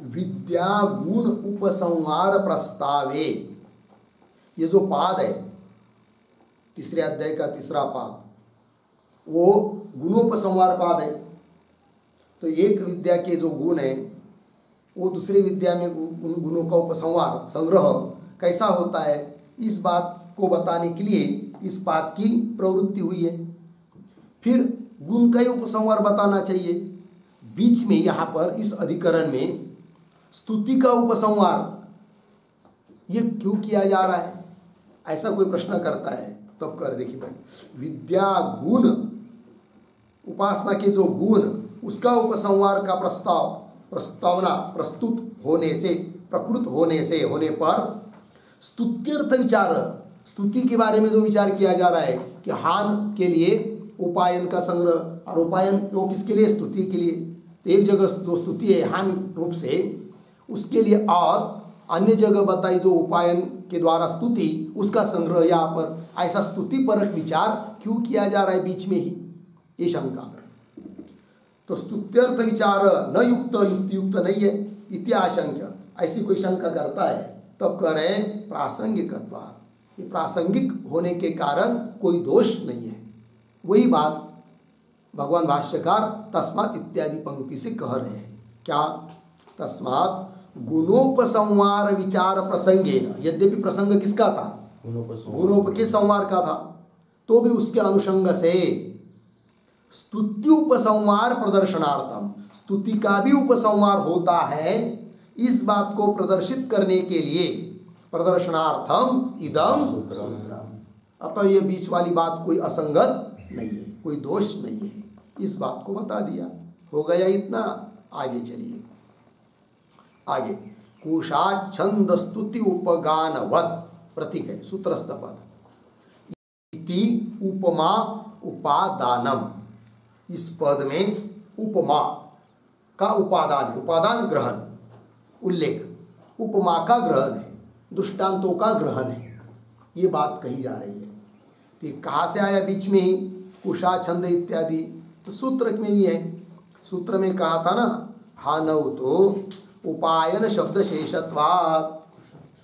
विद्या गुण उपसंहार प्रस्तावे, ये जो पाद है तीसरे अध्याय का तीसरा पाद, वो गुणोपसंहार पाद है। तो एक विद्या के जो गुण है वो दूसरी विद्या में गुणों का उपसंहार संग्रह कैसा होता है, इस बात को बताने के लिए इस पाद की प्रवृत्ति हुई है। फिर गुण का ही उपसंहार बताना चाहिए। बीच में यहाँ पर इस अधिकरण में स्तुति का उपसंहार ये क्यों किया जा रहा है, ऐसा कोई प्रश्न करता है तब कर देखिए भाई, विद्या गुण उपासना के जो गुण उसका उपसंहार का प्रस्तावना प्रस्तुत होने से, प्रकृत होने पर स्तुत्यर्थ विचार, स्तुति के बारे में जो विचार किया जा रहा है कि हान के लिए उपायन का संग्रह, और उपायन वो किसके लिए, स्तुति के लिए। तो एक जगह जो स्तुति है हान रूप से उसके लिए, और अन्य जगह बताई जो उपायन के द्वारा स्तुति उसका संग्रह, यहाँ पर ऐसा स्तुति परक विचार क्यों किया जा रहा है बीच में ही, ये शंका। तो स्तुत्यर्थ विचार न युक्त, युक्तियुक्त नहीं है इति आशंका, ऐसी कोई शंका करता है तब कह रहे हैं प्रासंगिकत्वात्, ये प्रासंगिक होने के कारण कोई दोष नहीं है। वही बात भगवान भाष्यकार तस्मात् इत्यादि पंक्ति से कह रहे हैं। क्या, तस्मात् गुणोपसंहार विचार प्रसंगेन, यद्यपि प्रसंग किसका था, गुणोप के संहार का था, तो भी उसके अनुषंग से स्तुति उपसंहार प्रदर्शनार्थम, स्तुति का भी उपसंहार होता है, इस बात को प्रदर्शित करने के लिए प्रदर्शनार्थम इदम सूत्रम। अतः ये बीच वाली बात कोई असंगत नहीं है, कोई दोष नहीं है, इस बात को बता दिया। हो गया इतना, आगे चलिए। आगे कुशा छंद स्तुति उपगानवत प्रतीक है, सूत्रस्थ पद इति उपमा उपादानम, इस पद में उपमा का उपादान है, उपादान ग्रहण, उल्लेख, उपमा का ग्रहण है, दृष्टांतों का ग्रहण है, ये बात कही जा रही है। तो कहाँ से आया बीच में ही कुशा छंद इत्यादि, तो सूत्र में ही है। सूत्र में कहा था ना, हानौ तो उपायन शब्द शेषत्वात्,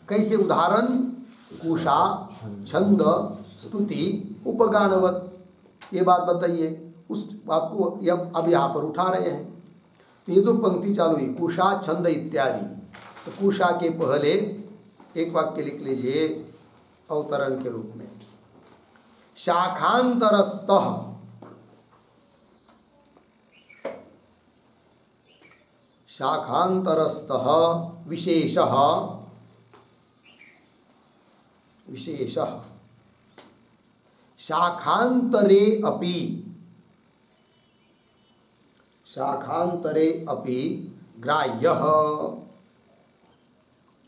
कैसे उदाहरण, कुशा छंद स्तुति उपगानवत, ये बात बताइए। उस बात को अब यहाँ पर उठा रहे हैं। तो ये जो पंक्ति चालू हुई कुशा छंद इत्यादि, तो कुशा के पहले एक वाक्य लिख लीजिए अवतरण के रूप में, शाखांतरस्तः, शाखांतरस्तः विशेषः, विशेषः शाखांतरे अपि, शाखांतरे अपि ग्राह्यः,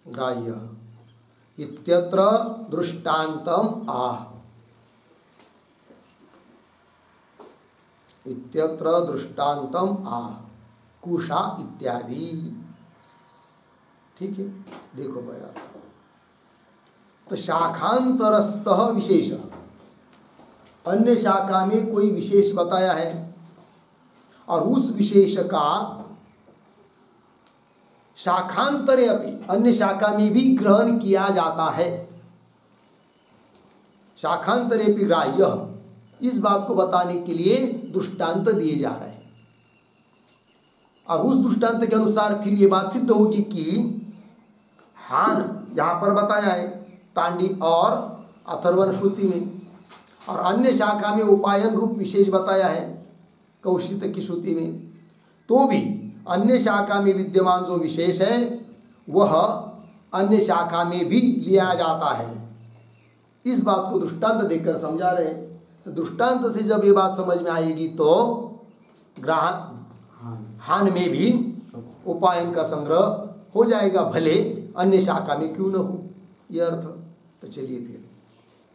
ग्राह्यः इत्यत्र दृष्टान्तम आह, इत्यत्र दृष्टान्तम आह कुशा इत्यादि। ठीक है, देखो भैया, तो शाखांतरस्तः विशेष, अन्य शाखा में कोई विशेष बताया है और उस विशेष का शाखांतरे अपि, अन्य शाखा में भी ग्रहण किया जाता है। शाखांतरे अपि ग्राह्य, इस बात को बताने के लिए दृष्टांत दिए जा रहे हैं, और उस दृष्टांत के अनुसार फिर ये बात सिद्ध होगी कि हान यहाँ पर बताया है तांडी और अथर्वण श्रुति में, और अन्य शाखा में उपायन रूप विशेष बताया है कौशिक की श्रुति में, तो भी अन्य शाखा में विद्यमान जो विशेष है वह अन्य शाखा में भी लिया जाता है। इस बात को दृष्टांत देकर समझा रहे हैं। तो दृष्टांत से जब ये बात समझ में आएगी तो हान में भी उपायन का संग्रह हो जाएगा, भले अन्य शाखा में क्यों न हो, ये अर्थ। तो चलिए फिर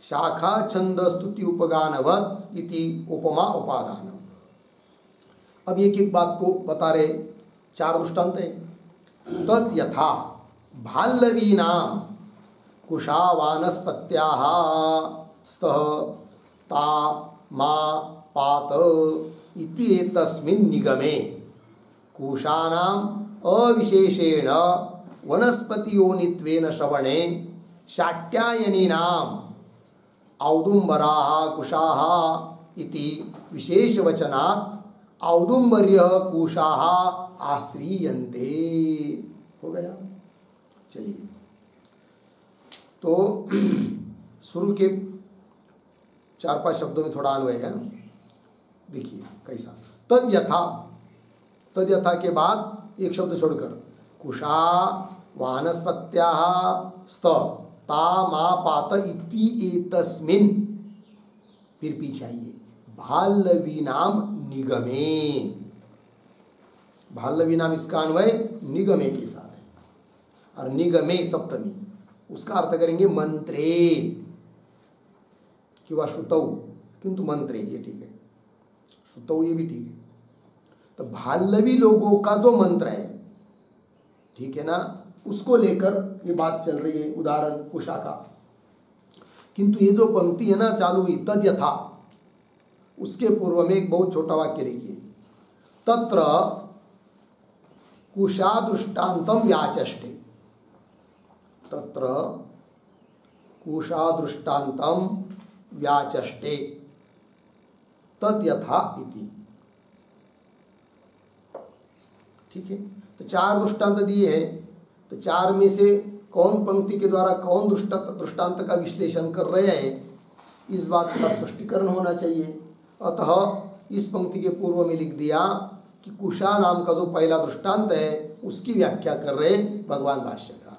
शाखा छंद स्तुति उपगानवत इति उपमा उपादान। अब एक एक बात को बता रहे, 4 दृष्टांत है। तद यथा भाल्लवीनाम कुशा वानस्पत्याः स्तः ता मा पात इति एतस्मिन् निगमे कुशानाम अविशेषेण वनस्पतियोनित्वेन श्रवणे शाट्यायनीनाम औदुम्बराः कुशाः इति विशेषवचनात् औदुम्बर्यः कुशाः आश्रीयन्ते। हो गया। चलिए तो शुरू के 4-5 शब्दों में थोड़ा अन्वय है। देखिए कैसा। तद यथा, तद यथा के बाद एक शब्द छोड़कर कुशा वानस्पत्याः स्त ता मा पात इति एतस्मिन्, फिर पीछे आइए भाल्लवीनाम निगमे। भाल्लवीनाम इसका अन्वय निगमे के साथ है, और निगमे सप्तमी, उसका अर्थ करेंगे मंत्रे किंवा श्रुतौ, किंतु मंत्रे ये ठीक है, श्रुतौ ये भी ठीक है। तो भाल्लवी लोगों का जो मंत्र है, ठीक है ना, उसको लेकर ये बात चल रही है, उदाहरण कुशा का। किंतु ये जो पंक्ति है ना चालू हुई तद यथा, उसके पूर्व में एक बहुत छोटा वाक्य लिखिए, तत्र कुशा दृष्टांतम व्याचष्टे। तत्र कुशा दृष्टांतम व्याचष्टे तद यथा इति। ठीक है, तो 4 दृष्टांत दिए हैं, तो 4 में से कौन पंक्ति के द्वारा कौन दृष्टांत का विश्लेषण कर रहे हैं, इस बात का स्पष्टीकरण होना चाहिए। अतः इस पंक्ति के पूर्व में लिख दिया कि कुशा नाम का जो पहला दृष्टांत है उसकी व्याख्या कर रहे भगवान भाष्यकार।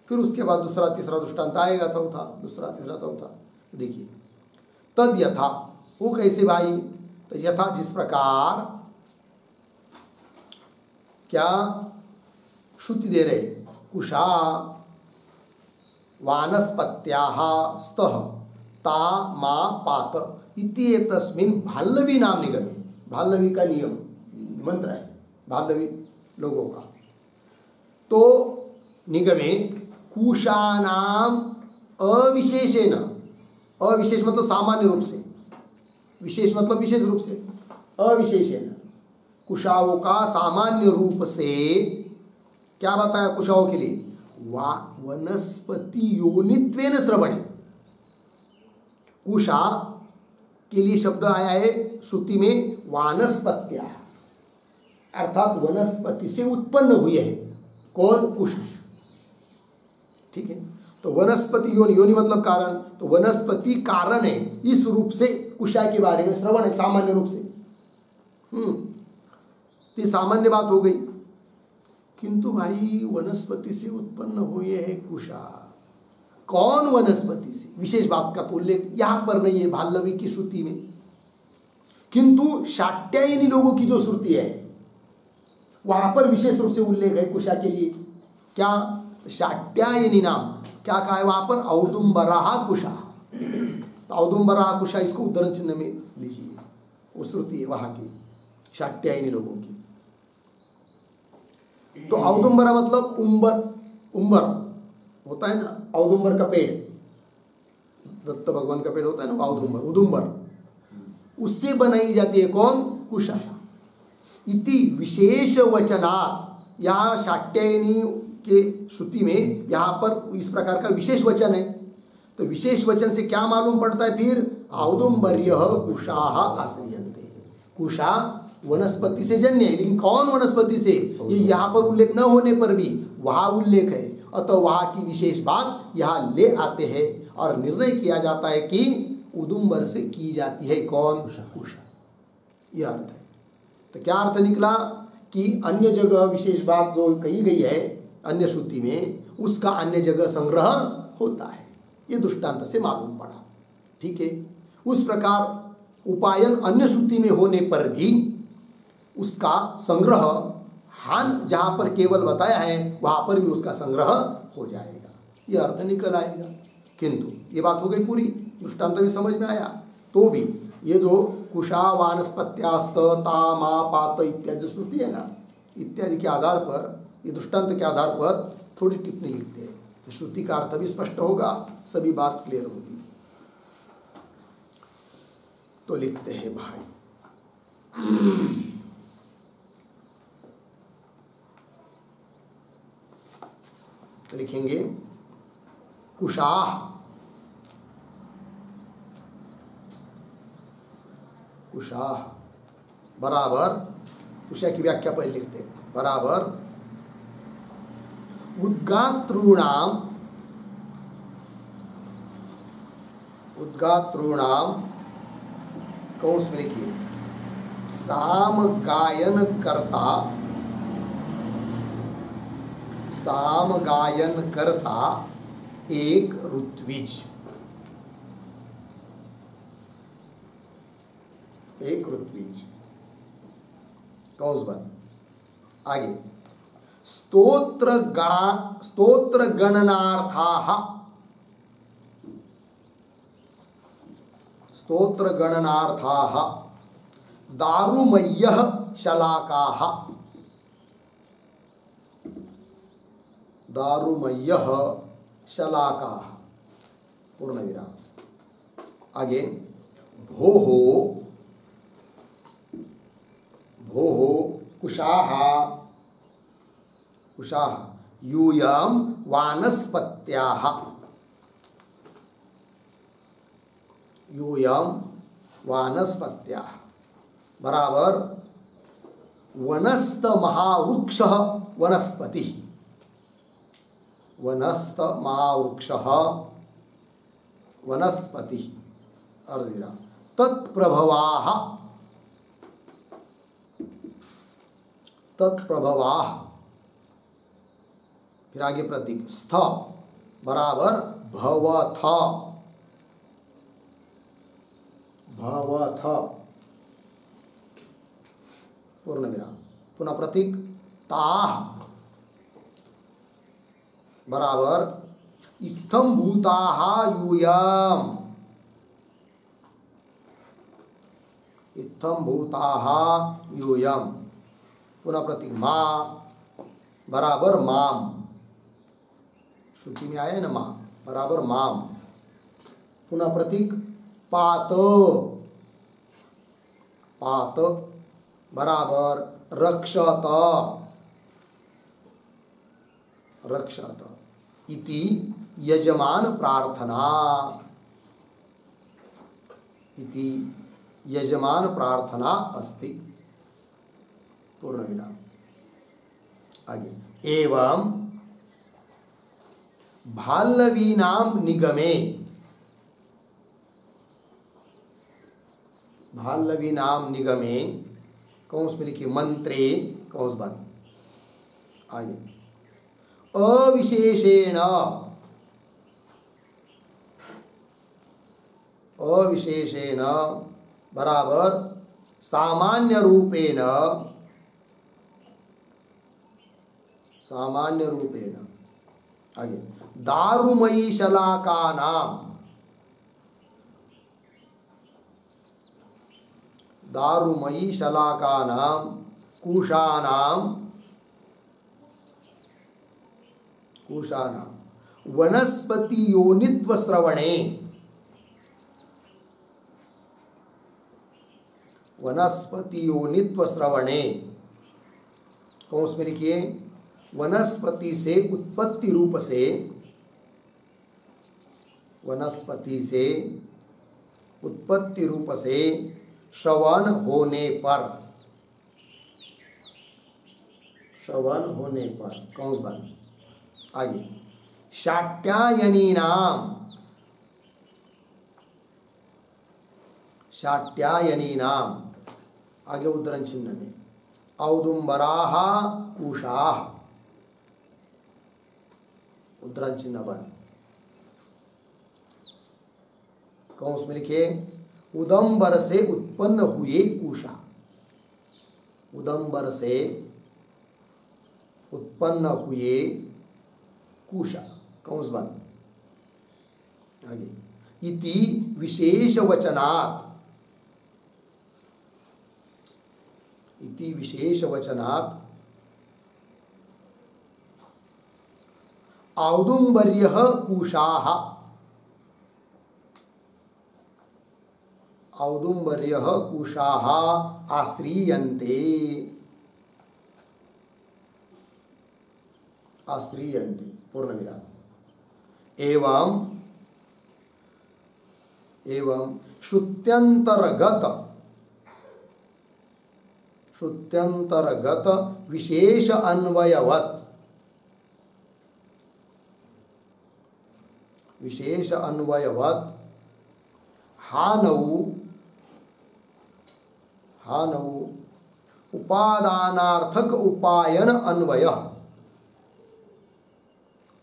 फिर उसके बाद दूसरा तीसरा दृष्टांत आएगा, चौथा, दूसरा तीसरा चौथा। देखिए तद यथा, वो कैसे भाई? तो यथा जिस प्रकार, क्या श्रुति दे रहे, कुशा वानस्पत्याः स्तः ता मा पात इति एतस्मिन् भाल्लवी नाम निगमे। भाल्लवी का नियम मंत्र है भाल्लवी लोगों का। तो निगमे कुशानाम अविशेषेण, अविशेष मतलब सामान्य रूप से, विशेष मतलब विशेष रूप से, अविशेषेण कुशाओं का सामान्य रूप से क्या बताया कुशाओं के लिए? वनस्पति योनित्वेन श्रवणे। कुशा के लिए शब्द आया है श्रुति में वानस्पत्या, अर्थात वनस्पति से उत्पन्न हुए है। कौन? कुश। ठीक है, तो वनस्पति योनि, योनि मतलब कारण, तो वनस्पति कारण है, इस रूप से कुशा के बारे में श्रवण है सामान्य रूप से। तो सामान्य बात हो गई। किंतु भाई वनस्पति से उत्पन्न हुए है कुशा, कौन वनस्पति से? विशेष बात का तो उल्लेख यहां पर नहीं है भाल्लवी की श्रुति में, किंतु शाट्यायनी लोगों की जो श्रुति है वहां पर विशेष रूप से उल्लेख है कुशा के लिए। क्या? शाट्यायनी नाम क्या कहा है वहां पर? औदुम्बराः कुशा। तो औदुम्बराः कुशा, इसको उद्धरण चिन्ह में लीजिए, वो श्रुति है वहां की शाट्यायनी लोगों की। तो औदुम्बरा मतलब उम्बर, उम्बर होता है ना, औदुम्बर का पेड़, दत्त भगवान का पेड़ होता है ना, औदुम्बर, उदुम्बर, उससे बनाई जाती है कौन? कुशा। इति विशेष वचनात्, यहाँ शाट्यायनी के श्रुति में यहाँ पर इस प्रकार का विशेष वचन है। तो विशेष वचन से क्या मालूम पड़ता है फिर? औदुम्बर्यः कुशाः आश्रियन्ते। कुशा वनस्पति से जन्य है, लेकिन कौन वनस्पति से, ये यहाँ पर उल्लेख न होने पर भी वहाँ उल्लेख है। अतः वहाँ की विशेष बात यहाँ ले आते हैं और निर्णय किया जाता है कि उदुम्बर से की जाती है कौन? कुशा। यह अर्थ है। तो क्या अर्थ निकला कि अन्य जगह विशेष बात जो कही गई है अन्य श्रुति में, उसका अन्य जगह संग्रह होता है। ये दृष्टांत से मालूम पड़ा। ठीक है, उस प्रकार उपायन अन्य श्रुति में होने पर भी उसका संग्रह हान जहाँ पर केवल बताया है वहाँ पर भी उसका संग्रह हो जाएगा। यह अर्थ निकल आएगा। किंतु ये बात हो गई पूरी, दृष्टांत भी समझ में आया। तो भी ये जो कुशा वानस्पत्यास्त ता मा पात इत्यादि श्रुति है ना, इत्यादि के आधार पर, ये दृष्टांत के आधार पर थोड़ी टिप्पणी लिखते हैं, तो श्रुति का अर्थ भी स्पष्ट होगा, सभी बात क्लियर होगी। तो लिखते हैं भाई, तो लिखेंगे कुशाह, कुशाह बराबर, कुशा की व्याख्या पहले लिखते हैं, बराबर उद्गातॄणाम, उद्गातॄणाम कौंस में लिखिए साम गायन करता, साम गायन करता एक ऋत्विज, एक ऋत्विज कौंस बन। आगे स्तोत्र गणनार्थाः, स्तोत्र गणनार्थाः दारुमय्यः शलाकाः, दारुमय्यः शलाकाः पूर्ण विराम। आगे भोः, भोः कुशाः, कुशाः यूयं वानस्पत्याः, यूयं वानस्पत्याः बराबर वनस्त महावृक्षः वनस्पति, वनस्त महावृक्षः वनस्पति अर्धविराम तत्प्रभवाः, तत्प्रभवाः, फिर आगे प्रतीक स्थ बराबर भवथ, भवथ पूर्ण विराम, पुनः प्रतीक ताः बराबर इत्थं भूताः यूयम्, इत्थं भूताः यूयम्, पुनः प्रतीक माँ बराबर माम, श्रुति में आया है ना माँ बराबर माम, पुनः प्रतीक पात, पात बराबर रक्षत, रक्षत इति यजमान प्रार्थना, इति यजमान प्रार्थना अस्ति पूर्ण विराम। आगे एवं भाल्लवीनाम निगमे, भाल्लवीनाम निगमे कौंस में लिखिए मंत्रे कौंस बंद। आगे अविशेषेण, अविशेषेण बराबर सामान्य रूपेण, सामान्य रूपेण। आगे दारुमयी शलाका नाम, दारुमयी शलाका नाम कुशानाम, कुशानाम वनस्पति योनित्व श्रवणे, वनस्पति योनित्व श्रवणे कौंस में लिखिए वनस्पति से उत्पत्ति रूप से, वनस्पति से उत्पत्ति रूप से श्रवण होने पर, श्रवण होने पर कौंस बन। आगे शाट्यायनी नाम, शाट्यायनी नाम आगे उद्धरण चिन्ह में औदुंबराः कुशाः उद्धरण चिन्ह बन। कौंस में लिखे उदंबर से उत्पन्न हुए कुशा, उदंबर से उत्पन्न हुए कुशा कौंस बन। आगे इति विशेष वचनात्, इति विशेष वचनात् औदुंबर्यः कुशाः, औदुंबर्यः कुशाः आश्रीयन्ते, आश्रीयन्ते पूर्ण विराम। एवं एवं श्रुत्यंतर्गत, श्रुत्यंतर्गत विशेष अन्वयवत्, विशेष अन्वयवत् हानौ, हानौ उपादानार्थक उपायन अन्वय,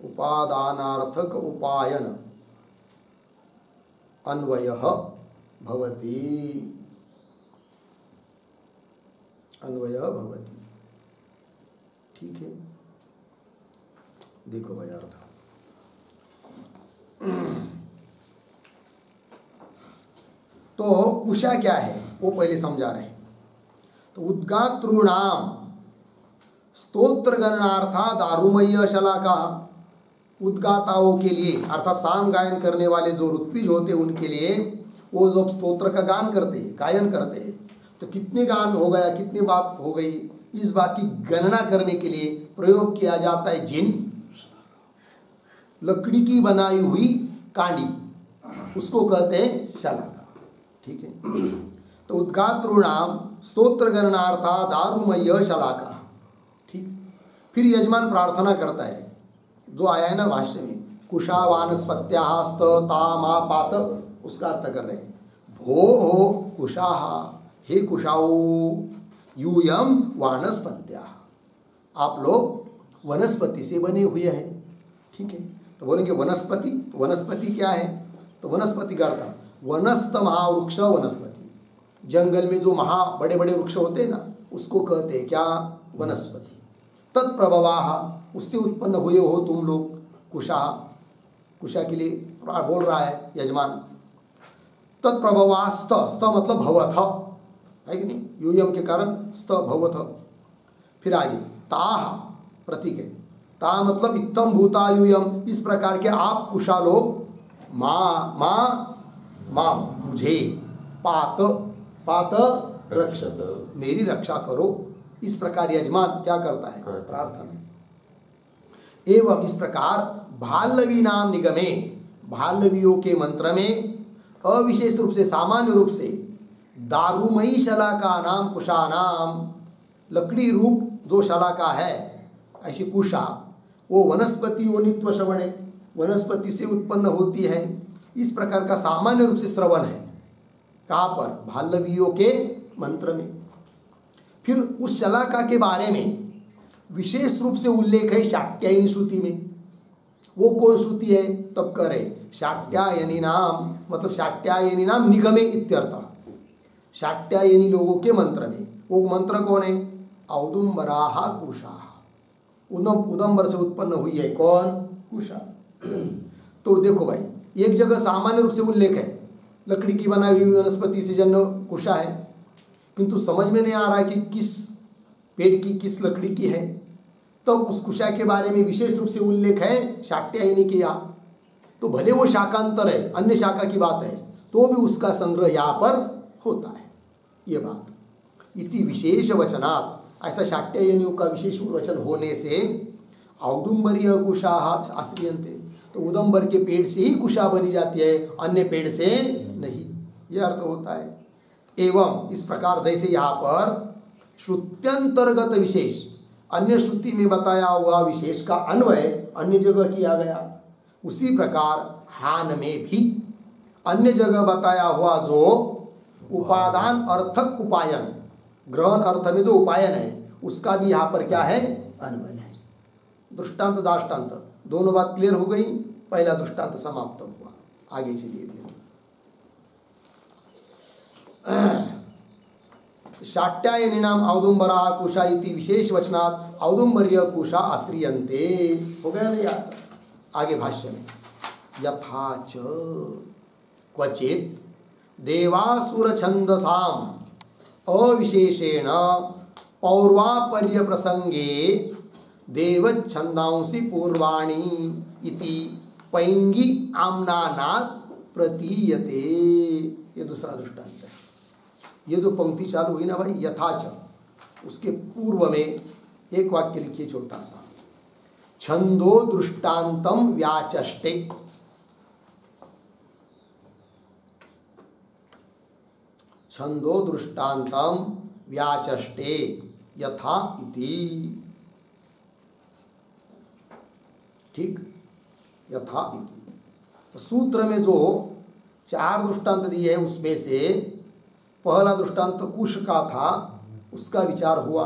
उपादानार्थक उपायन अन्वयः भवति, अन्वयः भवति। ठीक है, देखो भाई अर्थ। तो कुशा क्या है वो पहले समझा रहे हैं। तो उद्गातॄणाम स्तोत्र गणनार्थात दारुमय्य शलाका, उद्गाताओं के लिए अर्थात साम गायन करने वाले जो ऋत्विज होते हैं उनके लिए वो जब स्तोत्र का गान करते हैं, गायन करते हैं, तो कितने गान हो गया, कितनी बात हो गई, इस बात की गणना करने के लिए प्रयोग किया जाता है जिन लकड़ी की बनाई हुई कांडी, उसको कहते हैं शलाका। ठीक है, तो उद्गातॄणाम स्तोत्र गणनार्था दारुमय्य शलाका। ठीक, फिर यजमान प्रार्थना करता है जो आया है ना भाष्य में, कुशा वानस्पत्याः स्त ता पात, उसका अर्थ कर रहे हैं। भो हो कुशाः, हे कुशाओ, यूयम वानस्पत्याः, आप लोग वनस्पति से बने हुए हैं। ठीक है, तो बोलेंगे वनस्पति, तो वनस्पति क्या है, तो वनस्पति का अर्थ वनस्थ महावृक्ष, वनस्पति, जंगल में जो महा बड़े बड़े वृक्ष होते हैं ना उसको कहते हैं क्या, वनस्पति। तत्प्रभवाः, उससे उत्पन्न हुए हो तुम लोग, कुशा, कुशा के लिए बोल रहा है यजमान। तत्प्रभवा स्त, स्त मतलब भवथ है कि नहीं, यूयम के कारण स्त भवथ। फिर आगे ताह प्रतीक है, ता मतलब इत्थम भूता यूयम, इस प्रकार के आप कुशा लोग, माँ माँ माँ मुझे, पात पात रक्षत, मेरी रक्षा करो, इस प्रकार यजमान क्या करता है, प्रार्थना। एवं इस प्रकार भाल्लवी नाम निगमे, भाल्लवियों के मंत्र में अविशेष रूप से, सामान्य रूप से दारुमयी शलाका नाम कुशा नाम, लकड़ी रूप जो शलाका है ऐसी कुशा, वो वनस्पति योनित्व श्रवण है, वनस्पति से उत्पन्न होती है, इस प्रकार का सामान्य रूप से श्रवण है। कहाँ पर, भाल्लवियों के मंत्र में। फिर उस शलाका के बारे में विशेष रूप से उल्लेख है शाक्यायनी श्रुति में। वो कौन श्रुति है, तब करे शाक्यायनी नाम, मतलब शाक्यायनी नाम निगमे इत्यर्थ, शाक्यायनी लोगों के मंत्र में। वो मंत्र कौन है, औदुंबराः कुशाः, उदंबर से उत्पन्न हुई है कौन, कुशा। तो देखो भाई, एक जगह सामान्य रूप से उल्लेख है लकड़ी की बनाई हुई वनस्पति से जन्म कुशा है, किंतु समझ में नहीं आ रहा है कि किस पेड़ की, किस लकड़ी की है। तो उस कुशा के बारे में विशेष रूप से उल्लेख है शाक्यायनी के यहाँ, तो भले वो शाकांतर है, अन्य शाखा की बात है, तो भी उसका संग्रह यहाँ पर होता है। ये बात इति विशेष वचनात्, ऐसा शाक्यायनियों का विशेष वचन होने से औदुंबर्य कुशाः आश्रियन्ते, तो उदंबर के पेड़ से ही कुशा बनी जाती है, अन्य पेड़ से नहीं, यह अर्थ होता है। एवं इस प्रकार जैसे यहाँ पर श्रुत्यंतर्गत विशेष, अन्य श्रुति में बताया हुआ विशेष का अन्वय अन्य जगह किया गया, उसी प्रकार हान में भी अन्य जगह बताया हुआ जो उपादान अर्थक उपायन, ग्रहण अर्थ में जो उपायन है उसका भी यहाँ पर क्या है, अन्वय है। दृष्टांत दाष्टांत दोनों बात क्लियर हो गई, पहला दृष्टांत समाप्त हुआ। आगे चलिए शाक्यायनी नाम औदुंबराः कुशा इति विशेष वचनात् औदुंबर्य कुशा आश्रियन्ते, हो गया ना यार। आगे भाष्य में यथा च क्वचित देवासुर छंदसाम अविशेषेण पौर्वापर्य प्रसंगे देव छंदांसी पूर्वाणी इति पैंगी आमनानात् प्रतीयते। ये दूसरा दृष्टांत है। ये जो पंक्ति चालू हुई ना भाई, यथाच, उसके पूर्व में एक वाक्य लिखिए छोटा सा, छंदो दृष्टांतम व्याचष्टे। छंदो दृष्टांतम व्याचष्टे यथा इति। ठीक, यथा इति। तो सूत्र में जो 4 दृष्टांत दिए हैं उसमें से पहला दृष्टांत कुश का था, उसका विचार हुआ।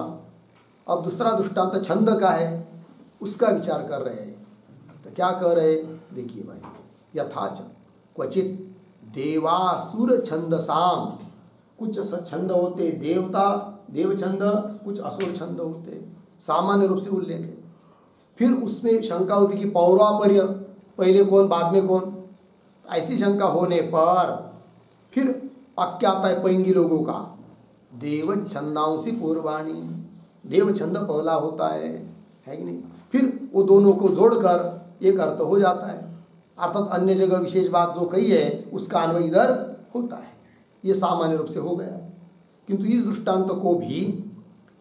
अब दूसरा दृष्टांत छंद का है, उसका विचार कर रहे हैं। तो क्या कह रहे हैं, देखिए भाई, यथाच क्वचित देवासुर छंदसाम, कुछ छंद होते देवता देव छंद, कुछ असुर छंद होते, सामान्य रूप से उल्लेख है। फिर उसमें शंका होती कि पौर्वापर्य, पहले कौन बाद में कौन। ऐसी शंका होने पर फिर वाक्य आता है पैंगी लोगों का, देव छंदांसी पूर्वाणी, देव छंद पहला होता है कि नहीं। फिर वो दोनों को जोड़कर एक अर्थ हो जाता है, अर्थात अन्य जगह विशेष बात जो कही है उसका अन्वय इधर होता है। ये सामान्य रूप से हो गया। किंतु इस दृष्टांत को भी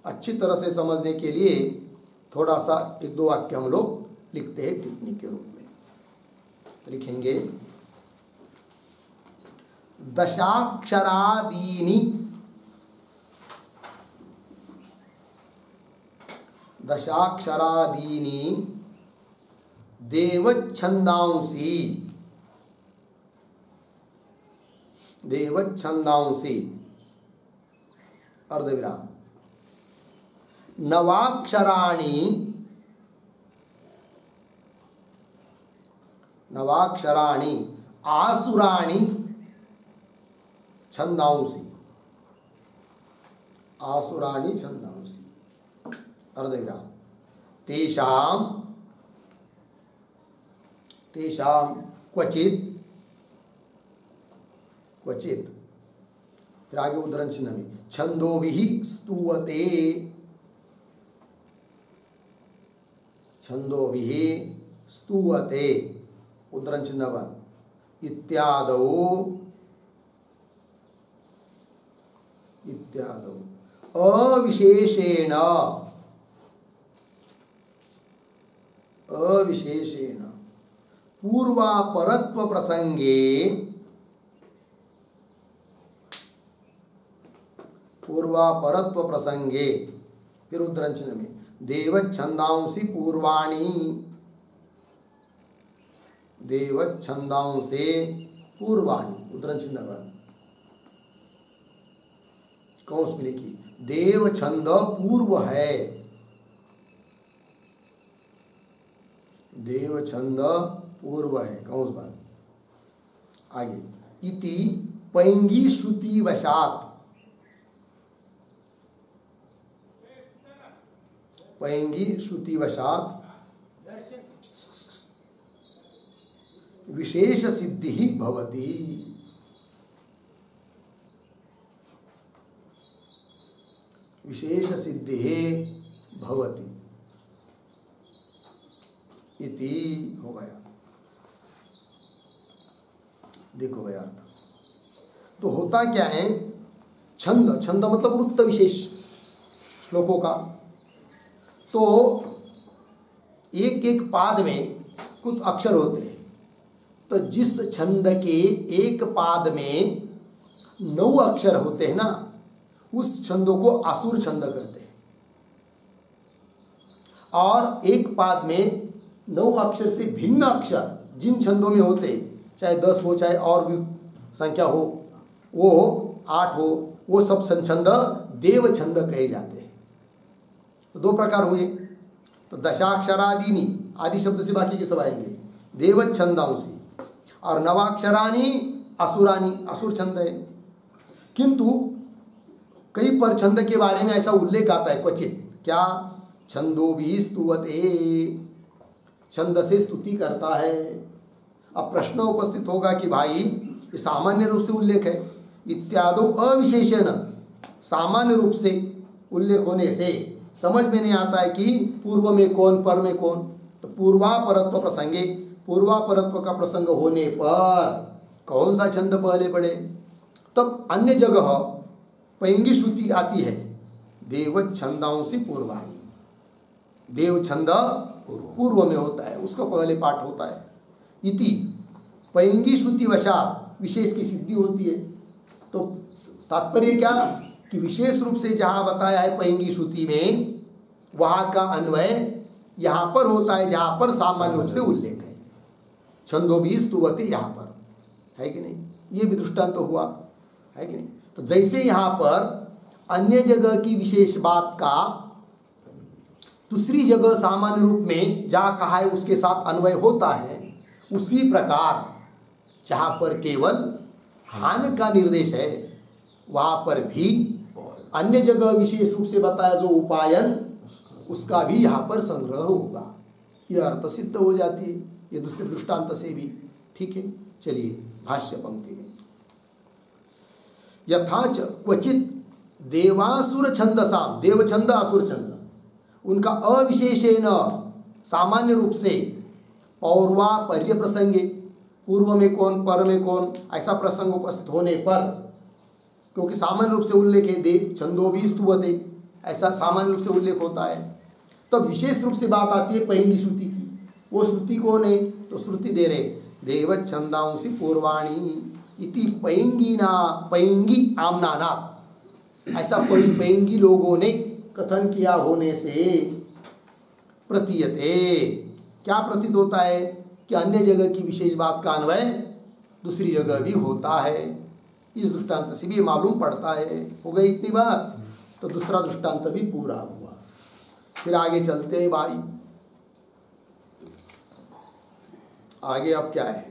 अच्छी तरह से समझने के लिए थोड़ा सा 1-2 वाक्य हम लोग लिखते हैं टिप्पणी के रूप में। लिखेंगे, दशाक्षरादीनि देवच्छंदांसी अर्धविराम नवाक्षराणि आसुराणि छंदांसी अर्धविराम तेषाम क्वचित फिर आगे उद्धरण चिन्ह में छंदोभिः स्तूयते उद्धरण चिन्ह बन इत्यादौ अविशेषेण पूर्वापरत्व प्रसंगे फिर उद्धरण चिन्ह में देवच्छंदांसी पूर्वाणी उद्धरण चिन्ह पर कौंस में लिखी देव छंद पूर्व है, कौंस पर आगे इति पैंगी श्रुति वशात विशेष सिद्धि भवति। इति हो गया। देखो भाई अर्थ तो होता क्या है, छंद मतलब वृत्त विशेष श्लोकों का। तो एक पाद में कुछ अक्षर होते हैं, तो जिस छंद के एक पाद में 9 अक्षर होते हैं ना, उस छंदों को असुर छंद कहते हैं। और एक पाद में 9 अक्षर से भिन्न अक्षर जिन छंदों में होते हैं, चाहे 10 हो चाहे और भी संख्या हो, वो 8 हो, वो सब छंद देव छंद कहे जाते हैं। तो 2 प्रकार हुए। तो दशाक्षरादीनि, आदि शब्द से बाकी के सब आएंगे, देवच्छंदांसी, और नवाक्षराणि असुरानी, असुर छंद है। किंतु कई पर छंद के बारे में ऐसा उल्लेख आता है क्वचित, क्या छंदो भी स्तुवते, छंद से स्तुति करता है। अब प्रश्न उपस्थित होगा कि भाई ये सामान्य रूप से उल्लेख है, इत्यादो अविशेषण, सामान्य रूप से उल्लेख होने से समझ में नहीं आता है कि पूर्व में कौन पर में कौन। तो पूर्वापरत्व प्रसंगे, पूर्वापरत्व का प्रसंग होने पर कौन सा छंद पहले पड़े। तब अन्य जगह पैंगी श्रुति आती है, देव छंदांसी पूर्वाणी, देव छंद पूर्व में होता है, उसका पहले पाठ होता है। इति पैंगी श्रुति वशात विशेष की सिद्धि होती है। तो तात्पर्य क्या कि विशेष रूप से जहाँ बताया है पैंगी श्रुति में, वहाँ का अन्वय यहाँ पर होता है जहाँ पर सामान्य रूप से उल्लेख है। छंदो भी स्तुवते यहाँ पर है कि नहीं, ये भी दृष्टांत तो हुआ है कि नहीं। तो जैसे यहाँ पर अन्य जगह की विशेष बात का दूसरी जगह सामान्य रूप में जहाँ कहा है उसके साथ अन्वय होता है, उसी प्रकार जहाँ पर केवल हान का निर्देश है वहाँ पर भी अन्य जगह विशेष रूप से बताया जो उपायन, उसका भी यहाँ पर संग्रह होगा। यह अर्थ सिद्ध हो जाती है, ये दूसरे दृष्टांत से भी। ठीक है, चलिए भाष्य पंक्ति में, यथाच क्वचित देवासुर छंदसाम, देव छंद असुर छंद, उनका अविशेषेण सामान्य रूप से पौर्वापर्य प्रसंगे, पूर्व में कौन पर में कौन ऐसा प्रसंग उपस्थित होने पर, क्योंकि सामान्य रूप से उल्लेख है देव छंदो भी स्तुवते, ऐसा सामान्य रूप से उल्लेख होता है। तो विशेष रूप से बात आती है पैंगी श्रुति की। वो श्रुति कौन है? तो श्रुति दे रहे देव छंदांसी पूर्वाणी इति पैंगीना, पैंगी आमनाना, ऐसा पैंगी लोगों ने कथन किया होने से प्रतीयते, क्या प्रतीत होता है कि अन्य जगह की विशेष बात का अन्वय दूसरी जगह भी होता है। इस दृष्टांत से भी मालूम पड़ता है। हो गई इतनी बात, तो दूसरा दृष्टांत भी पूरा हुआ। फिर आगे चलते हैं भाई, आगे अब क्या है?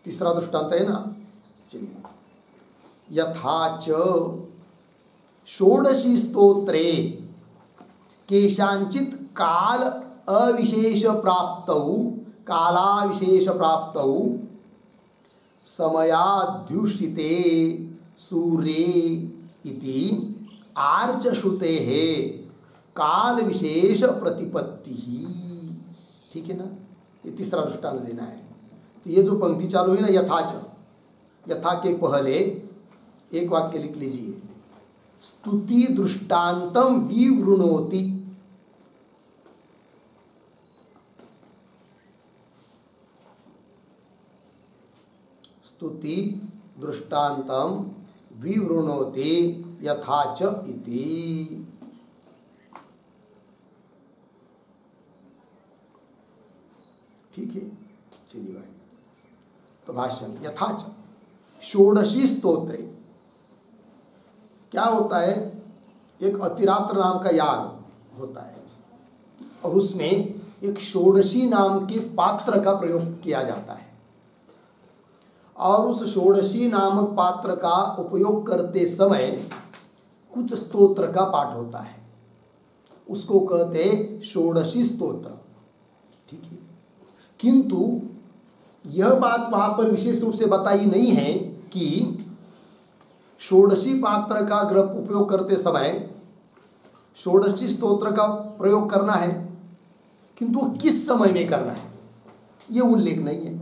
तीसरा दृष्टांत है ना, चलिए, यथाच षोडशी स्तोत्रे केशांचित काल अविशेष प्राप्तौ, कालाविशेष प्राप्तौ समयाध्युषिते सूर्ये इति आर्च श्रुते है काल विशेष प्रतिपत्ति ही। ठीक है ना, ये तीसरा दृष्टांत देना है। तो ये जो पंक्ति चालू हुई ना, यथाच, यथा के पहले एक वाक्य लिख लीजिए, स्तुति दृष्टांतम विवृणोति, स्तुति दृष्टांतम विवृणोति यथाच इति। ठीक है, चलिए भाई, तो भाष्य में यथाच षोडशी स्तोत्रे, क्या होता है? एक अतिरात्र नाम का याग होता है और उसमें एक षोडशी नाम के पात्र का प्रयोग किया जाता है, और उस षोडशी नामक पात्र का उपयोग करते समय कुछ स्तोत्र का पाठ होता है, उसको कहते षोडशी स्तोत्र। ठीक है, किंतु यह बात वहां पर विशेष रूप से बताई नहीं है कि षोडशी पात्र का उपयोग करते समय षोडशी स्तोत्र का प्रयोग करना है, किंतु वो किस समय में करना है यह उल्लेख नहीं है।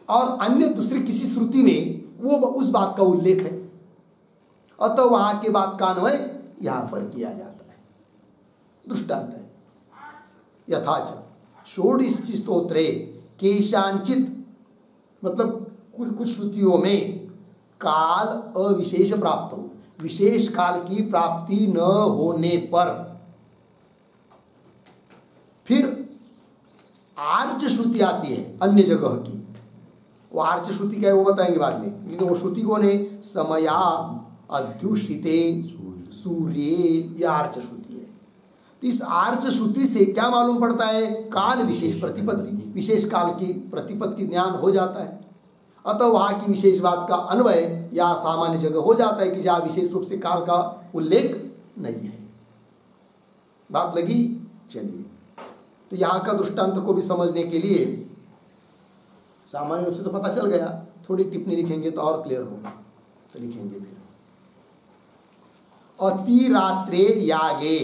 और अन्य दूसरी किसी श्रुति में वो उस बात का उल्लेख है, अतः वहां के बात का अन्वय यहां पर किया जाता है। दृष्टांत है, यथाच षोडशी स्तोत्रे केशांचित, मतलब कुछ श्रुतियों में काल अविशेष प्राप्त हो, विशेष काल की प्राप्ति न होने पर, फिर आर्च श्रुति आती है अन्य जगह की। वो आर्च श्रुति क्या है वो बताएंगे बाद में, लेकिन वो श्रुति कौन है? समया अध्युषिते सूर्ये, यह आर्च श्रुति है। तो इस आर्च श्रुति से क्या मालूम पड़ता है? काल विशेष प्रतिपत्ति, विशेष काल की प्रतिपत्ति ज्ञान हो जाता है। अतः वहाँ की विशेष बात का अन्वय या सामान्य जगह हो जाता है कि जहाँ विशेष रूप से काल का उल्लेख नहीं है। बात लगी? चलिए, तो यहाँ का दृष्टांत को भी समझने के लिए सामान्य रूप से तो पता चल गया, थोड़ी टिप्पणी लिखेंगे तो और क्लियर होगा। तो लिखेंगे फिर अतिरात्रे यागे,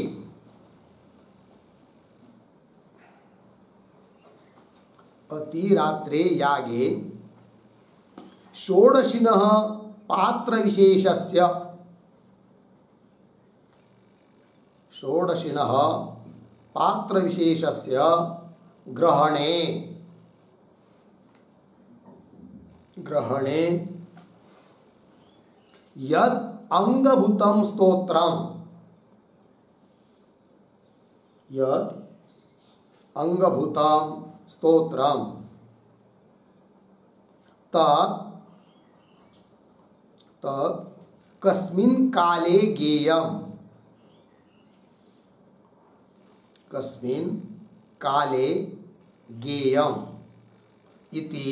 अतिरात्रे यागे षोडशिनः पात्र विशेषस्य, षोडशिनः पात्र विशेषस्य ग्रहणे, ग्रहणे यद अंगभूतम स्तोत्रम, यद अंगभूतम स्तोत्रम तत् कस्मिन् काले गेयम्, कस्मिन् काले गेयम् इति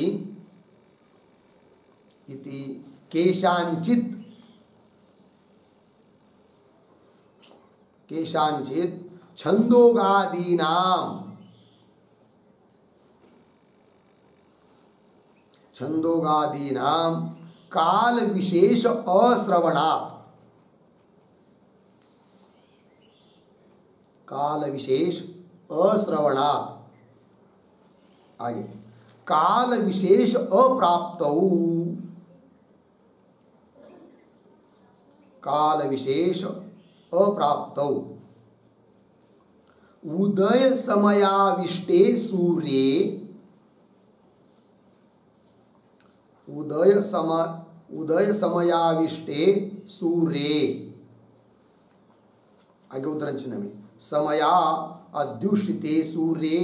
केषाञ्चित् छंदोगादीनां काल विशेष अश्रवणात्, काल विशेष अश्रवणात्, आगे काल विशेष अप्राप्तौ, काल विशेष अप्राप्तौ उदय समयाविष्टे सूर्ये, उदय समयाविष्टे सूर्ये, आगे उदाहरण चिन्ह में समया अध्युष्टिते सूर्ये,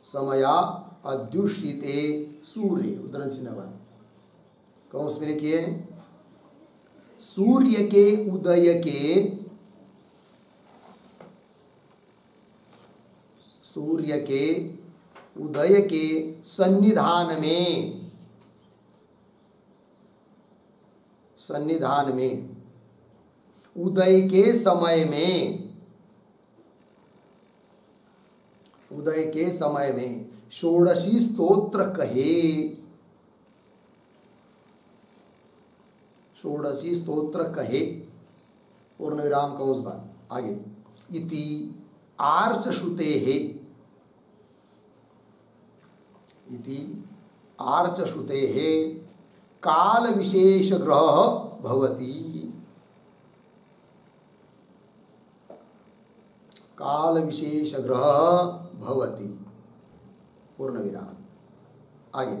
समया अध्युष्टिते सूर्य, उदाहरण चिन्ह बना कौन में लिखिए सूर्य के उदय के, सूर्य के उदय के सन्निधान में, सन्निधान में उदय के समय में, उदय के समय में षोडशी स्तोत्र कहे, षोडशी स्तोत्र कहे, पूर्ण विराम कंस बंद, आगे इति आर्च श्रुते है, इति आर्च श्रुते है काल विशेष ग्रह भवति, काल विशेष ग्रह भवति, पूर्ण विराम, आगे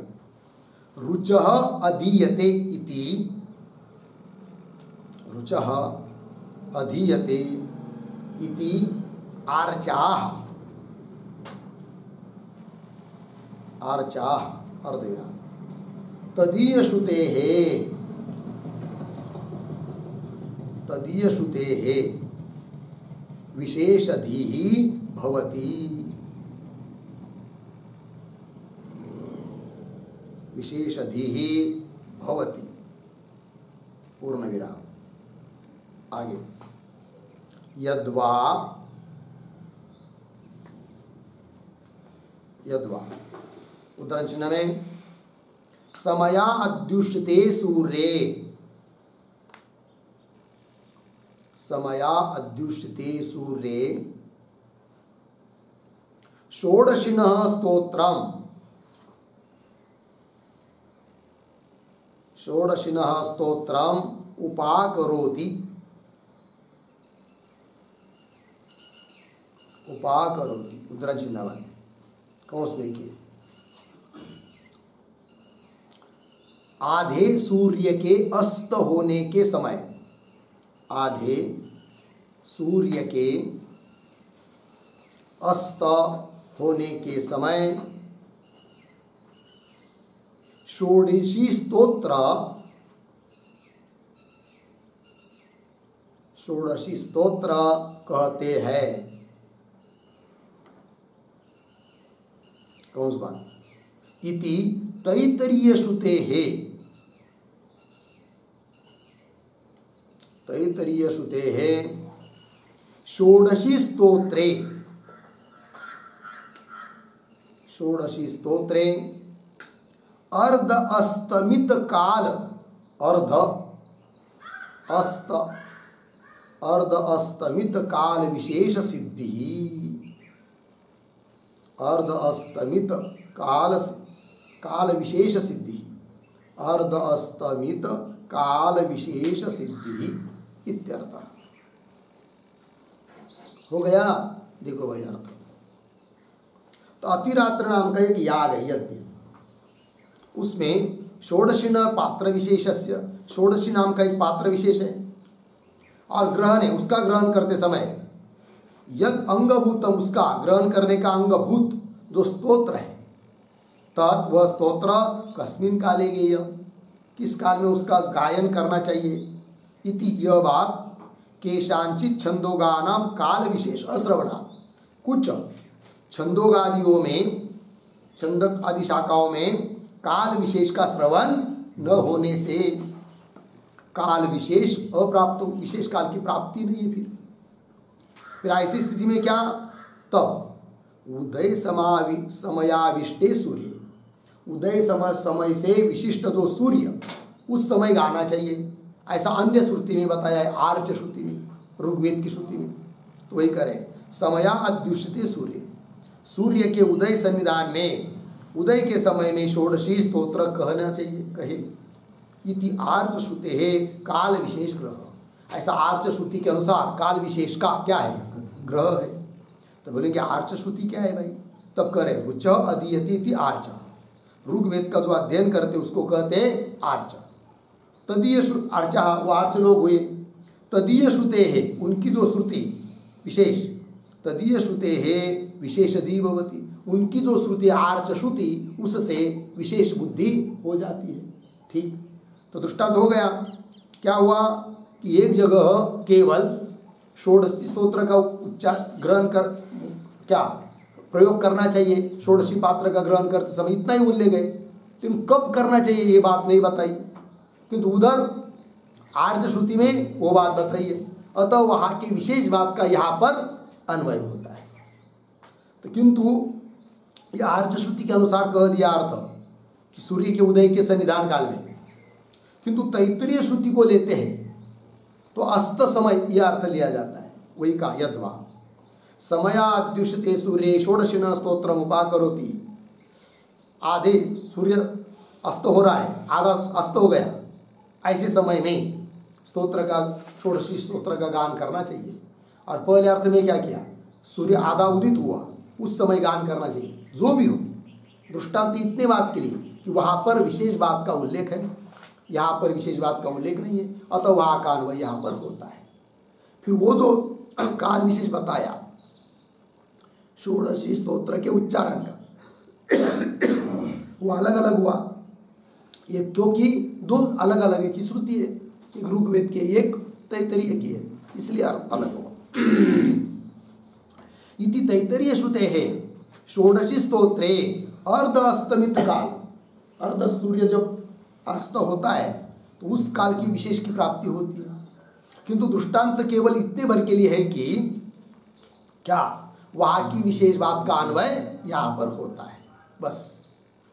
रुचः अधीयते इति, रुचः अधीयते इति आर्चाः, आर्चाः अर्धविराम तदीय श्रुतेः, तदीय श्रुतेः विशेषधीः भवति, विशेषधीः भवति, पूर्ण विराम, आगे यद्वा, यद्वा उदाहरण चिन्ह में समया अध्युष्टे सूर्ये, समया अध्युष्टे सूर्ये षोडशिनः स्तोत्रम, षोडशिनः स्तोत्रम उपाकरोति, उपाकरोति, उदाहरण चिन्ह बन कौन में की आधे सूर्य के अस्त होने के समय, आधे सूर्य के अस्त होने के समय षोडशी स्तोत्र, षोडशी स्तोत्र कहते हैं, कौन सी बात इति तैतरीय श्रुते है, तैतरीय श्रुतेः षोडशी स्तोत्रे अर्ध अस्तमित काल अर्ध अस्तमित काल विशेष सिद्धि अर्ध अस्तमित काल विशेष सिद्धि अर्ध अस्तमित काल विशेष सिद्धि इत्यर्थ हो गया। देखो भाई अर्थ तो अतिरात्र नाम का एक याग है यज्ञ, उसमें षोडशी न पात्र विशेषस्य षोडशी नाम का एक पात्र विशेष है और ग्रहण है। उसका ग्रहण करते समय यद अंगभूतम उसका ग्रहण करने का अंगभूत जो स्तोत्र है तत् वह स्तोत्र कस्मिन काले गेय किस काल में उसका गायन करना चाहिए इति यह बात केशांचित छंदोगानाम काल विशेष अश्रवणा कुछ छंदोगादियों में छंदक आदि शाखाओं में काल विशेष का श्रवण न होने से काल विशेष अप्राप्त विशेष काल की प्राप्ति नहीं है। फिर ऐसी स्थिति में क्या तब उदय समयाविष्टे सूर्य उदय समय से विशिष्ट जो सूर्य उस समय गाना चाहिए। ऐसा अन्य श्रुति में बताया है, आर्च श्रुति में, ऋग्वेद की श्रुति में। तो वही करें समया अद्युष्यते सूर्य के उदय सन्निधान में उदय के समय में षोडशी स्तोत्र कहना चाहिए कहे इति आर्च श्रुते है काल विशेष ग्रह। ऐसा आर्च श्रुति के अनुसार काल विशेष का क्या है ग्रह है। तो बोलेंगे आर्च श्रुति क्या है भाई, तब करें रुच अधीयति इति आर्च। ऋग्वेद का जो अध्ययन करते उसको कहते आर्च। तदीय अर्चा वो आर्च लोग हुए। तदीय श्रुते है उनकी जो श्रुति विशेष तदीय श्रुते है विशेषधी भवति उनकी जो श्रुति आर्च श्रुति उससे विशेष बुद्धि हो जाती है। ठीक, तो दृष्टांत हो गया। क्या हुआ कि एक जगह केवल षोडशी स्तोत्र का उच्चार ग्रहण कर क्या प्रयोग करना चाहिए, षोडशी पात्र का ग्रहण करते समय इतना ही बोलने गए, लेकिन कब करना चाहिए ये बात नहीं बताई, किंतु उधर आर्च श्रुति में वो बात बताई है। अतः वहाँ की विशेष बात का यहाँ पर अन्वय होता है। तो किंतु ये आर्च श्रुति के अनुसार कह दिया अर्थ कि सूर्य के उदय के सन्निधान काल में, किंतु तैत्तरीय श्रुति को लेते हैं तो अस्त समय यह अर्थ लिया जाता है। वही कहा यद्वा समयाद्युष्यते सूर्ये षोडशिन स्तोत्रम उपाकरोति। आधे सूर्य अस्त हो रहा है, आधा अस्त हो गया, ऐसे समय में स्तोत्र का षोडशी स्तोत्र का गान करना चाहिए। और पहले अर्थ में क्या किया, सूर्य आधा उदित हुआ उस समय गान करना चाहिए। जो भी हो दृष्टांत इतने बात के लिए कि वहाँ पर विशेष बात का उल्लेख है, यहाँ पर विशेष बात का उल्लेख नहीं है, अतः वहाँ का अन्वय यहाँ पर होता है। फिर वो जो काल विशेष बताया षोडशी स्तोत्र के उच्चारण का वो अलग अलग हुआ। ये क्योंकि दो अलग अलग की श्रुति है, एक ऋग्वेद की एक तैत्तरीय की है, इसलिए अलग हुआ। इति तैत्तरीय श्रुते है षोडशी स्तोत्रे अर्ध अस्तमित काल, अर्ध सूर्य जब अस्त होता है तो उस काल की विशेष की प्राप्ति होती है। किंतु दृष्टांत केवल इतने भर के लिए है कि क्या वहाँ की विशेष बात का अन्वय यहाँ पर होता है, बस।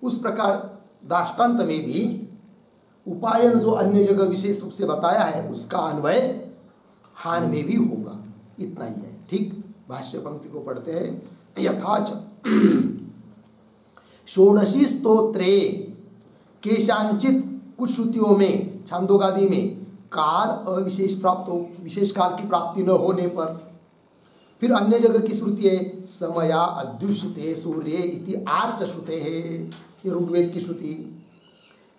उस प्रकार दाष्टान्त में भी उपायन जो अन्य जगह विशेष रूप से बताया है उसका अन्वय हान में भी होगा, इतना ही है। ठीक, भाष्य पंक्ति को पढ़ते हैं। यथाच षोडशी स्तोत्रे केशांचित कुछ श्रुतियों में छांदोगादि में काल अविशेष प्राप्त हो, विशेष काल की प्राप्ति न होने पर। फिर अन्य जगह की श्रुति है समया अद्युष्यते सूर्ये इति आर्च श्रुते है, ये ऋग्वेद की श्रुति,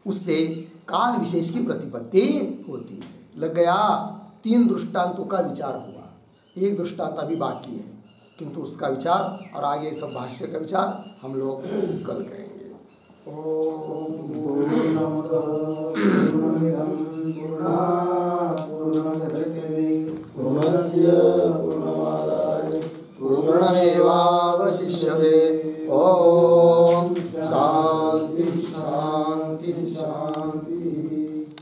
उससे काल विशेष की प्रतिपत्ति होती है। लग गया, 3 दृष्टांतों का विचार हुआ, एक दृष्टांत अभी बाकी है, किंतु उसका विचार और आगे सब भाष्य का विचार हम लोग कल करेंगे। ओम पूर्णमदः पूर्णमिदं पूर्णात् पूर्णमुदच्यते पूर्णस्य पूर्णमादाय पूर्णमेवावशिष्यते। ओम शांति शांति शांति।